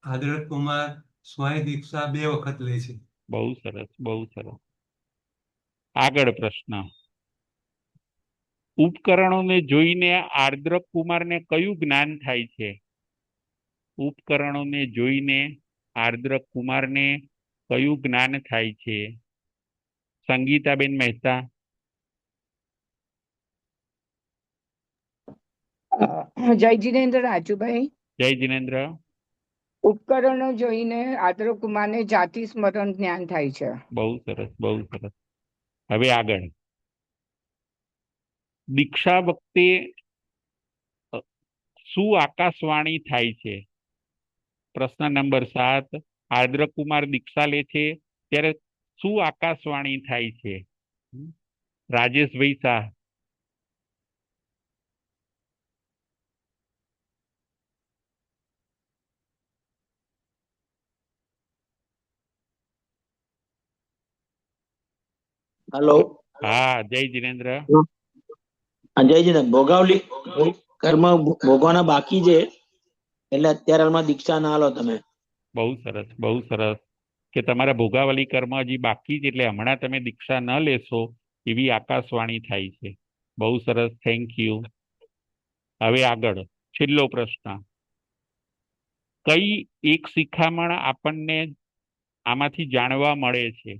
આદ્રક કુમાર સ્વયં દીક્ષા 2 વખત લે છે. બહુ સરસ, બહુ સરસ. આગળ પ્રશ્ન, ઉપકરણોને જોઈને આર્દ્રક કુમારને કયું જ્ઞાન થાય છે? ઉપકરણોને જોઈને આર્દ્રક કુમારને કયું જ્ઞાન થાય છે? સંગીતાબેન મહેતા. જય જિનેન્દ્ર રાજુભાઈ. જય જીનેન્દ્ર. ઉપકરણો જોઈને આદ્રક કુમારને જાતિ સ્મરણ જ્ઞાન થાય છે. બહુ સરસ, બહુ સરસ. હવે આગળ, દીક્ષા વખતે શું આકાશવાણી થાય છે? પ્રશ્ન નંબર 7. આર્દ્રક કુમાર દીક્ષા લે છે ત્યારે શું આકાશવાણી થાય છે? રાજેશભાઈ શાહ. હલો. હા, જય જીનેન્દ્ર. જય જીને ભોગાવલી કર્મ ભોગવાના બાકી છે, એટલે અત્યારે હાલમાં દીક્ષા ના લો તમે. બહુ સરસ, બહુ સરસ, કે તમારા ભોગાવલી કર્મ હજી બાકી છે, એટલે હમણાં તમે દીક્ષા ન લેશો એવી આકાશવાણી થાય છે. બહુ સરસ, થેન્ક યુ. હવે આગળ, છેલ્લો પ્રશ્ન, કઈ એક શિખામણ આપણને આમાંથી જાણવા મળે છે?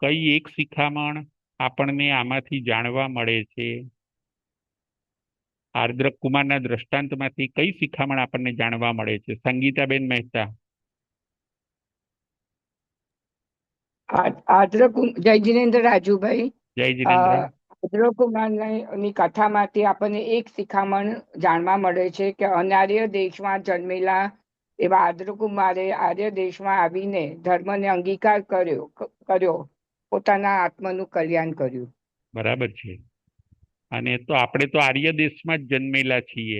કઈ એક શિખામણ આપણને આમાંથી જાણવા મળે છે? આર્દ્રક કુમારના દ્રષ્ટાંતમાંથી કઈ શિખામણ આપણને જાણવા મળે છે? સંગીતાબેન મહેતા. જય જિનેન્દ્ર રાજુભાઈ. જય જીનેન્દ્ર. આદ્રક કુમારની કથામાંથી આપણને એક શિખામણ જાણવા મળે છે કે અનાર્ય દેશમાં જન્મેલા એવા આદ્રક કુમારે આર્ય દેશમાં આવીને ધર્મને અંગીકાર કર્યો, પોતાના આત્માનું કલ્યાણ કર્યું. બરાબર છે. અને તો આપણે તો આર્ય દેશમાં જ જન્મેલા છીએ,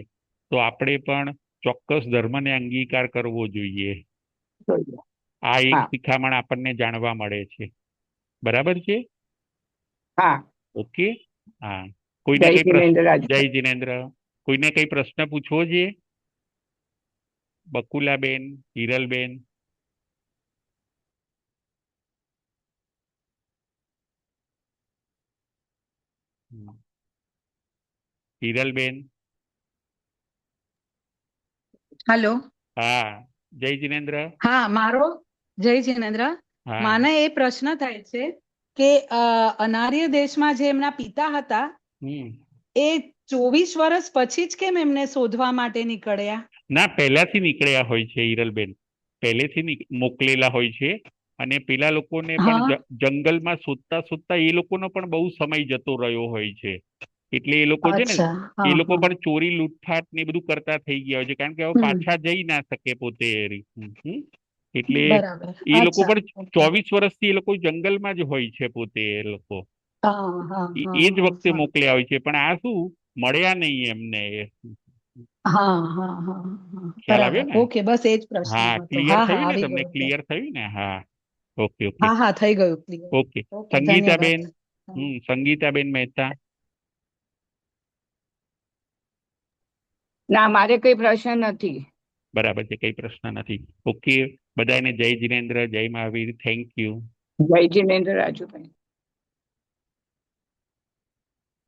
તો આપણે પણ ચોક્કસ ધર્મને અંગીકાર કરવો જોઈએ. આ એક હા. શિખામણ આપણને જાણવા મળે છે. બરાબર છે? હા. ઓકે. હા, કોઈને જય કઈ પ્રશ્ન? જિનેન્દ્ર રાજુ. જય જીનેન્દ્ર. કોઈને કઈ પ્રશ્ન પૂછવો છે? બકુલાબેન, હિરલબેન. હિરલબેન. હાલો. હા, જય જિનેન્દ્ર. હા, મારો જય જિનેન્દ્ર. હા. મને એ પ્રશ્ન થાય છે કે અનાર્ય દેશમાં જે એમના પિતા હતા હમ. એ 24 વર્ષ પછી જ કેમ એમને શોધવા માટે નીકળ્યા? ના, પહેલાથી નીકળ્યા હોય છે હિરલબેન, પહેલેથી મોકલેલા હોય છે. અને પેલા લોકોને પણ હા. જંગલમાં શોધતા શોધતા એ લોકોનો પણ બહુ સમય જતો રહ્યો હોય છે. એટલે એ લોકો છે ને, અચ્છા. એ હા, લોકો હા. પણ ચોરી લૂંટફાટ ને બધું કરતા થઈ ગયા હોય છે, કારણ કે હવે પાછા જઈ ના શકે પોતે. એટલે બરાબર. એ લોકો અચ્છા. પણ ઓકે. 24 વર્ષથી એ લોકો જંગલમાં જ હોય છે પોતે. એ લોકો હા, હા, હા, એ જ હા, વખતે હા. મોકલ્યા હોય છે, પણ આ શું મળ્યા નહીં એમને. હા, હા, હા, હા. ખ્યાલ આવ્યો બરાબર. ને? ઓકે, બસ એ જ પ્રશ્ન હા, હતો. ક્લિયર હા, હા, થયું ને? આવી તમને ગયું. ક્લિયર થયું ને? હા, ઓકે ઓકે હા, હા, થઈ ગયું ક્લિયર. ઓકે. ઓકે, ધન્યવાદ. સંગીતાબેન. સંગીતાબેન મહેતા. ના, મારે કઈ પ્રશ્ન નથી. બરાબર છે, કઈ પ્રશ્ન નથી. ઓકે, બધાને જય જિનેન્દ્ર, જય મહાવીર. Thank you. જય જિનેન્દ્ર રાજુભાઈ.